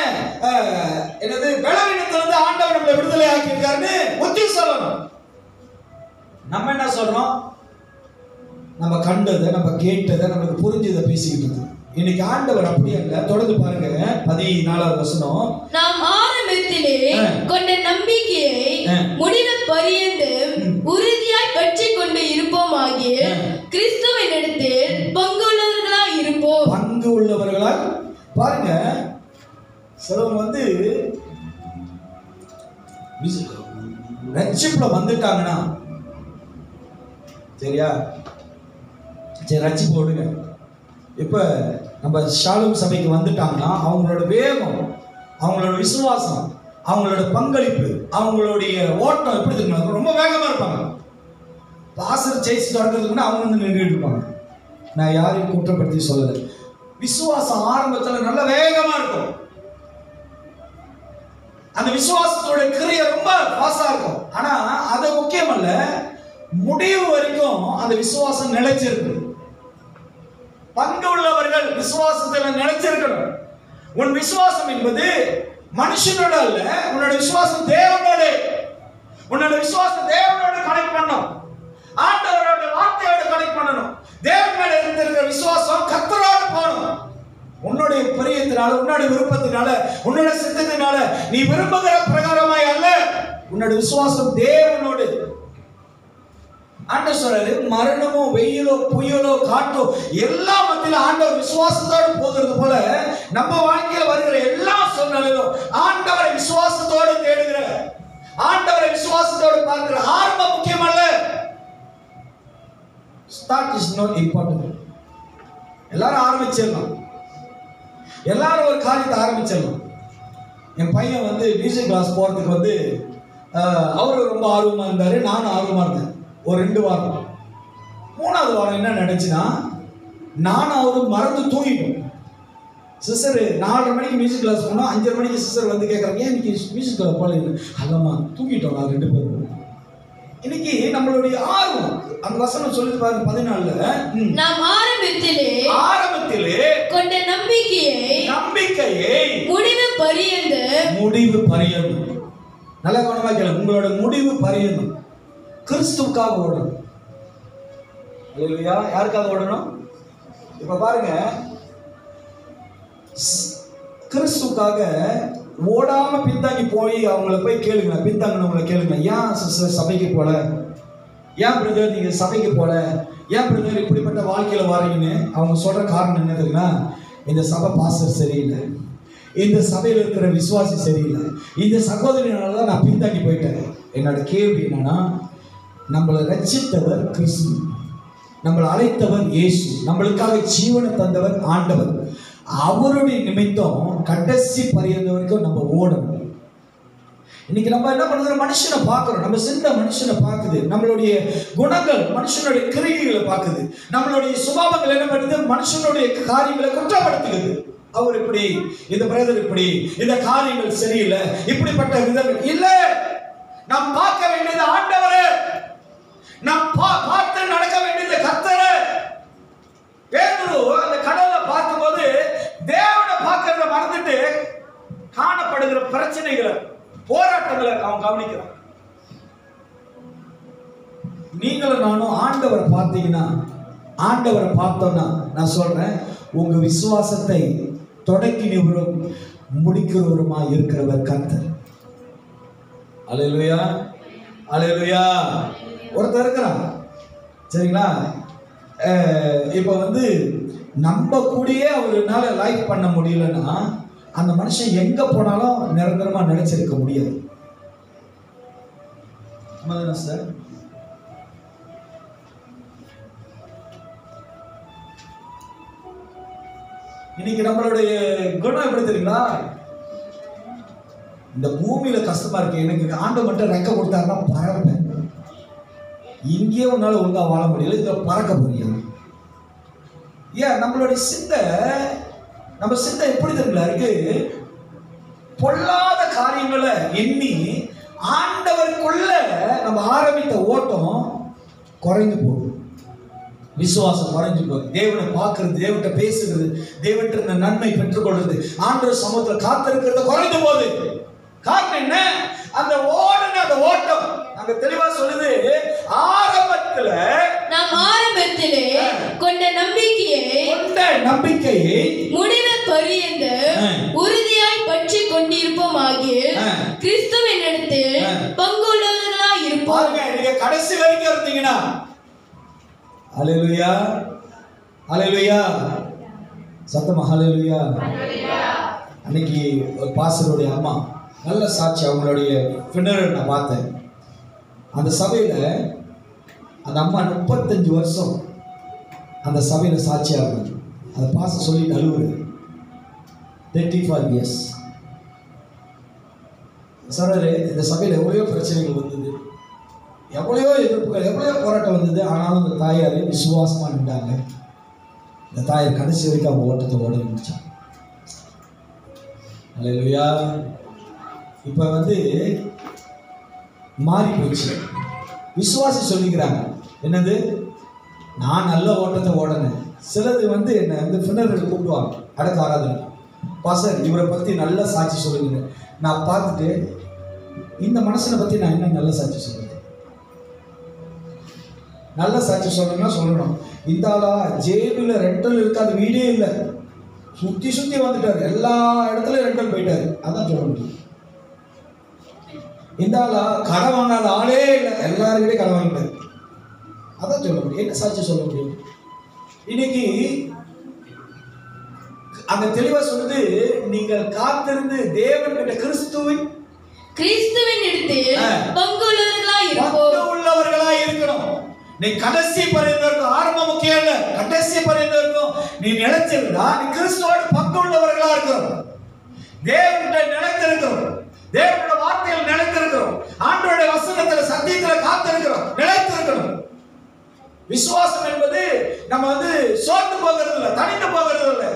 பலவீனத்திலிருந்து ஆண்டவர் நம்மளை விடுதலை ஆக்கி இருக்காருன்னு புத்தி சொல்லணும். நம்ம என்ன சொல்றோம்? நம்ம கண்டதை, நம்ம கேட்டதை, நமக்கு புரிஞ்சதை பேசிக்கிட்டு இருக்கோம். இன்னைக்கு ஆண்டவர் அப்படி அல்ல. தொடர்ந்து பாருங்க 14வது வசனம். நாம் ஆரம்பத்திலே கொண்ட நம்பிக்கையை முடிவு பரியந்தம் உறுதியாய் பற்றிக் கொண்டு இருப்போமாகிய கிறிஸ்துவின் இடத்தில் பங்கு உள்ளவர்களாய் இருப்போம். பங்கு உள்ளவர்களாய் பாருங்க. சிலவங்க வந்து ரட்சிப்புல வந்துட்டாங்கன்னா, சரியா, சரி ரட்சிப்பு போடுங்க. இப்ப நம்ம ஷாலும் சபைக்கு வந்துட்டாங்கன்னா அவங்களோட வேகம், அவங்களோட விசுவாசம், அவங்களோட பங்களிப்பு, அவங்களுடைய ஓட்டம் எப்படி இருக்குங்க? ரொம்ப வேகமா இருப்பாங்க. பாசர் ஜெயிச்சு தொடங்கிறதுக்கு அவங்க வந்து நின்றுட்டு இருப்பாங்க. நான் யாரையும் குற்றப்படுத்தி சொல்லலை. விசுவாசம் ஆரம்பத்தில் நல்ல வேகமா இருக்கும். அந்த விசுவாசத்தோட கிரியை ரொம்ப பாசா இருக்கும். ஆனா அது முக்கியம் அல்ல, முடிவு வரைக்கும் அந்த விசுவாசம் நிலைச்சிருக்கு. பங்கு உள்ளவர்கள் விசுவாசத்தில் நிலைச்சிருக்கணும். உன் விசுவாசம் என்பது மனுஷனோட அல்ல, உன்னோட விசுவாசம் தேவனோட. உன்னோட விசுவாசம் தேவனோட கனெக்ட் பண்ணணும், ஆண்டவரோட வார்த்தையோட கனெக்ட் பண்ணணும். தேவன் மேல இருந்திருக்கிற விசுவாசம் கர்த்தரோடு போகணும். உன்னுடைய பிரியத்தினால, உன்னுடைய விருப்பத்தினால, உன்னுடைய சித்தத்தினால நீ விரும்புகிற பிரகாரமாய் அல்ல, உன்னோட விசுவாசம் தேவனோடு. ஆண்டவர் சொல்றாரு, மரணமோ வெயிலோ புயலோ காற்றோ எல்லா மத்தியில ஆண்டவர் விசுவாசத்தோடு போகிறது போல நம்ம வாழ்க்கையில வருகிற எல்லா சூழ்நிலையிலும் ஆண்டவரை விசுவாசத்தோடு தேடுகிற, ஆண்டவரை விசுவாசத்தோடு பார்க்கிற ஆரம்பம் முக்கியம் அல்ல. Start is not important. எல்லாரும் ஆரம்பிச்சிடலாம், எல்லாரும் ஒரு காரியத்தை ஆரம்பிச்சிடலாம். என் பையன் வந்து மியூசிக் கிளாஸ் போறதுக்கு வந்து அவரு ரொம்ப ஆர்வமா இருந்தாரு, நானும் ஆர்வமா இருந்தேன். ஒரு 2 வாரம், 3வது வாரம் என்ன நடந்துச்சுன்னா, நானும் அவரும் மறந்து தூங்கிட்டோம். சிஸ்டர் 4:30 மணிக்கு மியூசிக் கிளாஸ் போனோம், 5:30 மணிக்கு சிஸ்டர் வந்து கேட்குறாங்க, ஏன் இன்னைக்கு மியூசிக் கிளாஸ் போல? அதம்மா தூங்கிட்டோம் நான் 2 பேரும். இன்னைக்கு நம்மளுடைய ஆர்வம், அந்த வசனம் சொல்லி பாருங்க 14ல, நாம் ஆரம்பத்திலே கொண்ட நம்பிக்கையை முடிவு பரியந்தம். நல்ல கவனமா கேளு, உங்களோட முடிவு பரியந்தம் கிறிஸ்துவுக்காக ஓடணும். யாருக்காக ஓடணும்? இப்ப பாருங்க, கிறிஸ்துக்காக ஓடாம பின்தாங்கி போய் அவங்கள போய் கேளுங்க, பின்தாங்கினவங்களை கேளுங்க, ஏன் சிஸ்டர் சபைக்கு போல, ஏன் பிரதர் நீங்க சபைக்கு போல, ஏன் பிரதர் இப்படிப்பட்ட வாழ்க்கையில வாரீங்கன்னு அவங்க சொல்ற காரணம் என்ன தெரியுமா? இந்த சபை பாஸ்டர் சரியில்லை, இந்த சபையில் இருக்கிற விசுவாசி சரியில்லை, இந்த சகோதரினால தான் நான் பின்தங்கி போயிட்டேன். என்னோட கேள்வி என்னன்னா, நம்மளை ரட்சித்தவர் கிறிஸ்து, நம்மளை அழைத்தவர் இயேசு, நம்மளுக்காக ஜீவனை தந்தவர் ஆண்டவர். அவருடைய நிமித்தம் கடைசி பரியந்த வரைக்கும் நம்ம ஓடணும். இன்னைக்கு நம்ம என்ன பண்ணுறோம், மனுஷனை பார்க்குறோம், நம்ம சிந்தை மனுஷனை பார்க்குது, நம்மளுடைய குணங்கள் மனுஷனுடைய கிரியைகளை பார்க்குது, நம்மளுடைய சுபாவங்கள் என்ன பண்ணுது, மனுஷனுடைய காரியங்களை குற்றப்படுத்துகிறது. அவர் இப்படி, இந்த பிரதர் இப்படி, இந்த காரியங்கள் சரியில்லை, இப்படிப்பட்ட விதங்கள் இல்லை. நாம் பார்க்க வேண்டியது ஆண்டவரே, நாம் பார்த்து நடக்க வேண்டியது கர்த்தரே. பேதுரு அந்த கடலை பார்க்கும்போது தேவனை பார்க்கறத மறந்துட்டு காணப்படுகிற பிரச்சனைகளை, போராட்டங்களை அவன் கவனிக்கிறான். நீங்களும் நானும் ஆண்டவரை பார்த்தீங்கன்னா, ஆண்டவரை பார்த்தோம்னா, நான் சொல்றேன், உங்க விசுவாசத்தை தொடக்கினவரும் முடிக்கிறவருமா இருக்கிறவர் கர்த்தர். அல்லேலூயா, அல்லேலூயா. ஒருத்தர் இருக்கிறான் சரிங்களா, இப்போ வந்து நம்ம கூடயே அவருனால லைஃப் பண்ண முடியலன்னா அந்த மனுஷன் எங்க போனாலும் நிரந்தரமா நினைச்சிருக்க முடியாது. சார், இன்னைக்கு நம்மளுடைய குணம் எப்படி தெரியுங்களா, இந்த பூமியில கஷ்டமா இருக்கு, எனக்கு ஆண்டு மட்டும் ரெக்க கொடுத்தாருன்னா பறப்பேன். இங்கேயே உன்னால ஒழுங்கா வாழ முடியல, இதை பறக்க போறீங்க. ஏன் நம்மளுடைய சிந்தை, நம்ம சிந்தை எப்படி தெரியல இருக்கு, பொல்லாத காரியங்களை எண்ணி ஆண்டவருக்குள்ள நம்ம ஆரம்பித்த ஓட்டம் குறைந்து போகுது, விசுவாசம் குறைஞ்சு போகுது. தேவனை பார்க்கறது, தேவன்கிட்ட பேசுறது, தேவன்கிட்ட நன்மை பெற்றுக்கொள்றது, ஆண்டவர் சமூகத்தில் காத்திருக்கிறது குறைந்து போகுது. காரணம் என்ன, அந்த ஓட்டம் அங்க தெளிவா சொல்லுது, ஆரம்பத்துல நாம் ஆரம்பத்திலே கொண்ட நம்பிக்கையை முடிவு பரியந்த உறுதியாய் பற்றி கொண்டிருப்போமாகில் கிறிஸ்துவின் இடத்தில் பங்குள்ளவர்களாய் இருப்போம். நீங்க கடைசி வரைக்கும் இருந்தீங்கன்னா, அல்லேலூயா, அல்லேலூயா, சத்தமா ஹல்லேலூயா. அன்னைக்கு ஒரு பாஸ்டருடைய அம்மா நல்ல சாட்சி, அவங்களுடைய ஃபினரல் நான் பார்த்தேன். அந்த சபையில் அந்த அம்மா 35 வருஷம் அந்த சபையில் சாட்சியாக இருந்தாங்க. அதை பாஸ்டர் சொல்லி நழுவுறு 35 years. சார், இந்த சபையில் எவ்வளோ பிரச்சனைகள் வந்தது, எவ்வளையோ எதிர்ப்புகள், எவ்வளோ போராட்டம் வந்தது. ஆனாலும் இந்த தாயார் விசுவாசமாக நின்றாங்க. இந்த தாயார் கடைசி வரைக்கும் அவங்க ஓட்டத்தை ஓட முடிச்சாங்க. அல்லேலூயா. இப்போ வந்து மாறி போச்சு. விசுவாசி சொல்லிக்கிறாங்க என்னது, நான் நல்ல ஓட்டத்தை ஓடனேன். சிலது வந்து என்னை வந்து ஃபினரல் கூப்பிடுவாங்க அடக்க ஆராதனை, பாஸ்டர் இவரை பற்றி நல்ல சாட்சி சொல்லுங்க. நான் பார்த்துட்டு இந்த மனுஷனை பற்றி நான் என்ன நல்ல சாட்சி சொல்லுவேன், நல்ல சாட்சி சொல்லணும்னா சொல்லணும். இந்த ஆளா ஜேபில் ரெண்டல் இருக்காது, வீடே இல்லை, சுற்றி சுற்றி வந்துட்டார், எல்லா இடத்துலையும் ரெண்டல் போயிட்டாரு, அதான் சொல்ல முடியும். இந்த ஆளா கடை வாங்காத ஆளே இல்லை, எல்லாருக்கிட்டே கடை வாங்கிட்டாரு, அதான் சொல்ல முடியும். என்ன சாட்சி சொல்ல முடியும்? இன்னைக்கு அந்த தெளிவா சொல்லுது, நீங்கள் காத்திருந்து தேவன்கிட்ட கிறிஸ்துவின் இடத்தில் பங்குள்ளவர்களாய் இருக்கணும். நீ கடைசி பரியந்தம் இருக்கும், ஆரம்பம் முக்கியம் இல்லை, கடைசி பரியந்தம் இருக்கும். நீ நிலைச்சிருந்தா நீ கிறிஸ்துவோட பங்கு உள்ளவர்களா இருக்கிறோம், தேவன்கிட்ட நிலைத்திருக்கிறோம், தேவனோட வார்த்தையில் நிலைத்திருக்கிறோம், ஆண்டவருடைய வசனத்துல சத்தியத்துல காத்திருக்கிறோம், நிலைத்திருக்கணும். விசுவாசம் என்பது நம்ம வந்து சோர்ந்து போகிறது இல்லை, தனிந்து போகிறது இல்லை.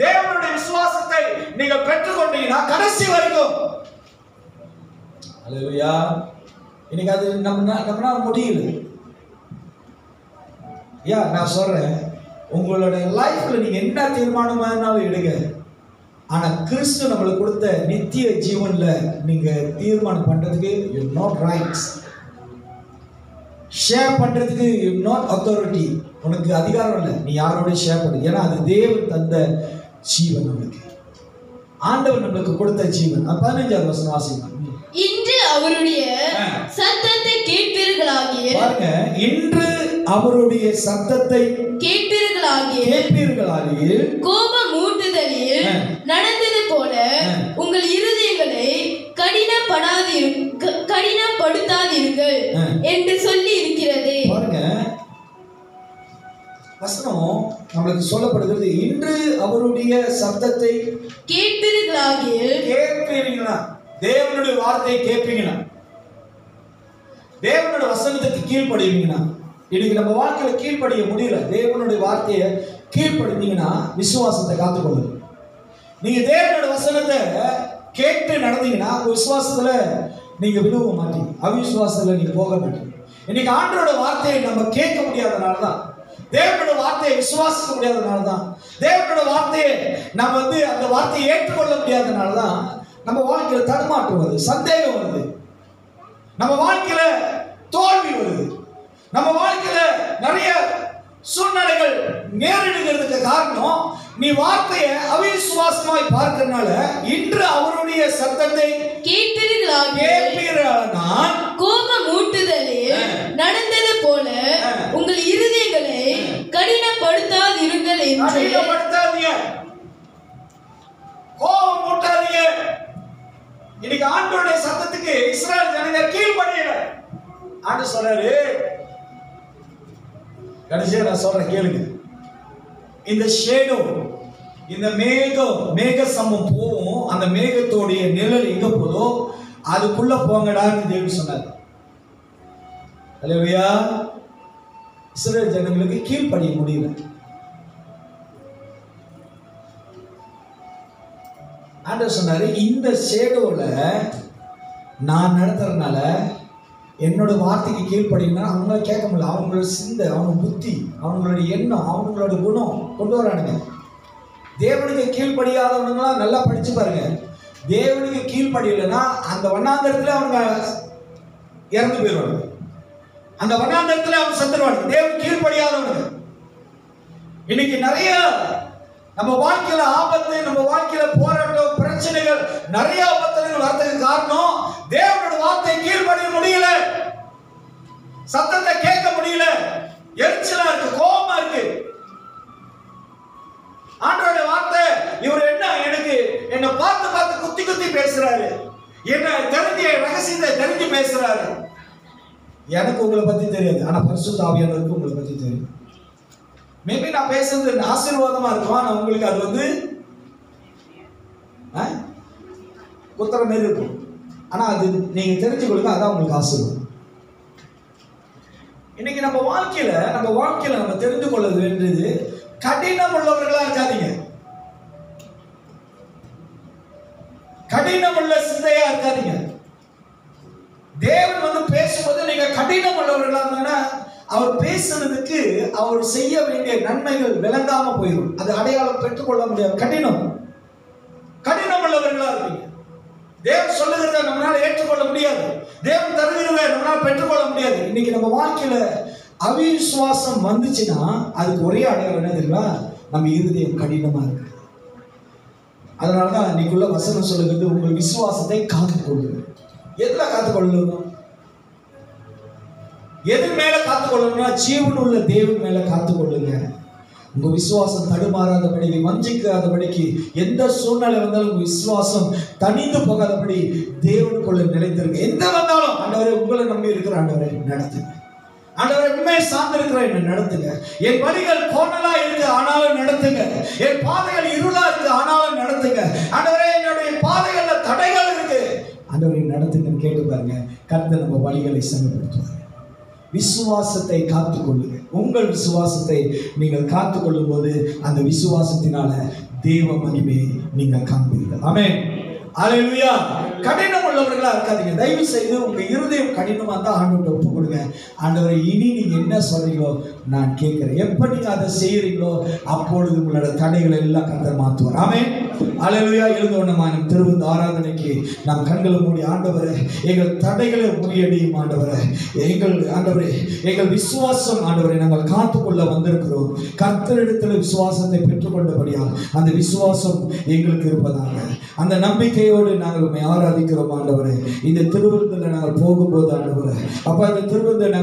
தேவனுடைய விசுவாசத்தை நீங்கள் பெற்றுக்கொண்டீங்கன்னா கடைசி வரைக்கும். அல்லேலூயா. இன்னைக்கு அது நம்மளால முடியல. நான் சொல்றேன், உங்களோட லைஃப்ல நீங்க என்ன தீர்மானமானாலும் எடுங்க, ஆனா கிறிஸ்து நம்மளுக்கு கொடுத்த நித்திய ஜீவன்ல நீங்க தீர்மானம் பண்றதுக்கு யூ நாட் ரைட்ஸ், ஷேர் பண்றதுக்கு யூ நாட் அத்தாரிட்டி. உனக்கு அதிகாரம் இல்லை, நீ யாரோட ஷேர் பண்ணு. ஏன்னா அது தேவன் தந்த ஜீவன், நம்மளுக்கு ஆண்டவர் நம்மளுக்கு கொடுத்த ஜீவன். 15வது வசனம் வாசிங்க. இன்று அவருடைய சத்தத்தை கேட்பீர்களாகில், பாருங்க, இன்று அவருடைய சத்தத்தை கேட்பீர்கள் கேட்பீர்களாகில் கோபம் மூட்டுதலில் நடந்தது போல உங்கள் இருதயங்களை கடினப்படுத்தாதீர்கள் என்று சொல்லி இருக்கிறது. பாருங்க, வசனம் நம்மளுக்கு சொல்லப்படுகிறது, இன்று அவருடைய சத்தத்தை கேட்பீர்களா, தேவனுடைய வார்த்தையை கேட்பீங்களா, தேவனுடைய வசனத்துக்கு கீழ்ப்படுவீங்கன்னா. இன்னைக்கு நம்ம வாழ்க்கையில கீழ்ப்படிய முடியல. தேவனுடைய வார்த்தையை கீழ்ப்படுத்தீங்கன்னா விசுவாசத்தை காத்துக்கொள்ளுங்க. நீங்க தேவனுடைய வசனத்தை கேட்டு நடந்தீங்கன்னா விசுவாசத்துல நீங்க விழுவ மாட்டீங்க, அவிசுவாசத்துல நீங்க போக மாட்டீங்க. இன்னைக்கு ஆண்டவரோட வார்த்தையை நம்ம கேட்க முடியாதனாலதான், தேவனோட வார்த்தையை விசுவாசிக்க முடியாதனாலதான், தேவனோட வார்த்தையை நம்ம அந்த வார்த்தையை ஏற்றுக்கொள்ள முடியாதனாலதான் நம்ம வாழ்க்கையில தடுமாற்றம் வருது, சந்தேகம் வருது, நம்ம வாழ்க்கையில தோல்வி வருது, நம்ம வாழ்க்கையில நிறைய சூழ்நிலைகள் நேரிடுகிறதுக்கு காரணம் நீ வார்த்தையை அவிசுவாசமாய் பார்க்கிறதுனால. இன்று அவருடைய சத்தத்தை கேட்பீர்களானால் கோபம் மூட்டுதலில் நடந்தது போல உங்கள் இருதயங்களை கடினப்படுத்தாதிருங்கள் என்று. கோபம் மூட்டாதீங்க. இன்னைக்கு ஆண்டவருடைய சத்தத்துக்கு இஸ்ரவேல் ஜனங்க கீழ்ப்படியல. ஆண்டு சொல்றாரு, கடைசியா நான் சொல்றேன் கேளுங்க, இந்த ஷேடோ, இந்த மேக சமம் போகும், அந்த மேகத்தோடைய நிழல் எங்க போதோ அதுக்குள்ள போங்கடான்னு தேவன் சொன்னார். அல்லேலூயா. இஸ்ரவேல் ஜனங்களுக்கு கீழ்ப்படிய முடியல. ஆண்டவர் சொன்னாரு, இந்த ஷேடோல நான் நடத்துறதுனால என்னோட வார்த்தைக்கு கீழ்ப்படினா அவங்கள கேட்க முடியல. அவங்களோட சிந்தை, அவங்க புத்தி, அவங்களோட எண்ணம், அவங்களோட குணம் கொண்டு வரானுங்க. தேவனுக்கு கீழ்ப்படியாதவனுங்களாம் நல்லா படிச்சு பாருங்க. தேவனுக்கு கீழ்ப்படியலைன்னா அந்த வண்ணாந்தரத்துல அவங்க இறந்து போயிடுவாங்க, அந்த வண்ணாந்தரத்துல அவங்க செத்துருவாங்க. தேவன் கீழ்ப்படியாதவனுங்க. இன்னைக்கு நிறைய நம்ம வாழ்க்கையில ஆபத்து, நம்ம வாழ்க்கையில போராட்டம், பிரச்சனைகள், நிறைய ஆபத்துகள் வரதுக்கு காரணம் தேவனோட வார்த்தை கீழ்ப்படிய முடியல, சத்தத்தை கேட்க முடியல, எரிச்சலா இருக்கு, கோபமா இருக்கு. ஆண்டவருடைய வார்த்தை, இவர் என்ன பார்த்து குத்தி பேசுறாரு, என்ன தெரிஞ்ச ரகசியத்தை தெரிஞ்சு பேசுறாரு. எனக்கு உங்களை பத்தி தெரியாது, ஆனா பரிசுத்த ஆவியானவருக்கு உங்களை பத்தி தெரியும். மேபி நான் பேசுறது ஆசீர்வாதமா இருக்கும், ஆனா உங்களுக்கு அது குத்துற மாதிரி இருக்கும். ஆனா அது நீங்க தெரிஞ்சுக்கொள்ளுங்க, அதான் உங்களுக்கு ஆசீர்வாதம். இன்னைக்கு நம்ம வாழ்க்கையில நம்ம தெரிந்து கொள்ள வேண்டியது, கடினம் உள்ளவர்களா இருக்காதீங்க, கடினம் உள்ள சிந்தையா இருக்காதீங்க. தேவன் பேசும்போது நீங்க கடினம் உள்ளவர்களா இருந்தீங்கன்னா அவர் பேசுறதுக்கு அவர் செய்ய வேண்டிய நன்மைகள் விளங்காம போயிடும், அது அடையாளம் பெற்றுக்கொள்ள முடியாது. கடினம் உள்ளவர்களா இருப்பீங்க. தேவன் சொல்லுகிறத நம்மளால ஏற்றுக்கொள்ள முடியாது, தேவன் தருகிறத நம்மளால பெற்றுக்கொள்ள முடியாது. இன்னைக்கு நம்ம வாழ்க்கையில அவிசுவாசம் வந்துச்சுன்னா அதுக்கு ஒரே அடையாளம் என்ன தெரியுமா? நம்ம இருதயம் கடினமா இருக்கு. அதனாலதான் இன்னைக்குள்ள வசனம் சொல்லுகிறது, உங்கள் விசுவாசத்தை காத்துக்கொள்ளுங்க. எதுல காத்துக்கொள்ளணும்? எது மேல காத்துக்கொள்ளணும்னா ஜீவன் உள்ள தேவன் மேல காத்துக்கொள்ளுங்க. உங்க விசுவாசம் தடுமாறாதபடிக்கு, வஞ்சிக்காதபடிக்கு, எந்த சூழ்நிலை வந்தாலும் உங்க விசுவாசம் தனிந்து போகாதபடி தேவனுக்குள்ள நிலைத்திருக்கு. எந்த வந்தாலும் ஆண்டவரே உங்களை நம்பி இருக்கிற ஆண்டவரை நடத்துங்க, ஆண்டவரை உண்மையை சார்ந்திருக்கிற என்ன நடத்துங்க. என் வழிகள் கோணலா இருக்கு ஆனாலும் நடத்துங்க, என் பாதைகள் இருளா இருக்கு ஆனாலும் நடத்துங்க. ஆண்டவரே என்னுடைய பாதைகள்ல தடைகள் இருக்கு, ஆண்டவரை நடத்துங்கன்னு கேட்டு பாருங்க. கர்த்தர் நம்ம வழிகளை சமப்படுத்துவார். விசுவாசத்தை காத்துக்கொள்ளுங்க. உங்கள் விசுவாசத்தை நீங்கள் காத்துக்கொள்ளும் போது அந்த விசுவாசத்தினால தேவ மகிமையை நீங்கள் காண்பீர்கள். ஆமென். அல்லேலூயா. கடினம் உள்ளவர்களா இருக்காதீங்க. தயவு செய்து உங்க இருதயம் கடினமா தான் ஆண்டவரை ஒப்பு கொடுங்க. ஆண்டவரை, இனி நீங்க என்ன சொல்றீங்களோ நான் கேட்கிறேன். எப்ப நீங்க அதை செய்யறீங்களோ அப்பொழுது உங்களோட தடைகளை எல்லாம் கர்த்தர் மாற்றுவார். ஆமென். அல்லேலூயா. எழுந்தோன்னமா நம் திருவிழா ஆராதனைக்கு நாம் கண்களை மூடி, ஆண்டவரே எங்கள் தடைகளை முறியடியும் ஆண்டவரே, ஆண்டவரே எங்கள் விசுவாசம் ஆண்டவரை நாங்கள் காத்துக்கொள்ள வந்திருக்கிறோம். கர்த்தரிடத்தில் விசுவாசத்தை பெற்றுக்கொண்டபடியால் அந்த விசுவாசம் எங்களுக்கு இருப்பதாக அந்த நம்பிக்கையோடு நாங்கள் ஆராதிக்கிறோம் ஆண்டவரே. இந்த திருவிருந்தில் நாங்கள் போகும்போது ஆண்டவரே, அப்ப அந்த திருவிருந்தை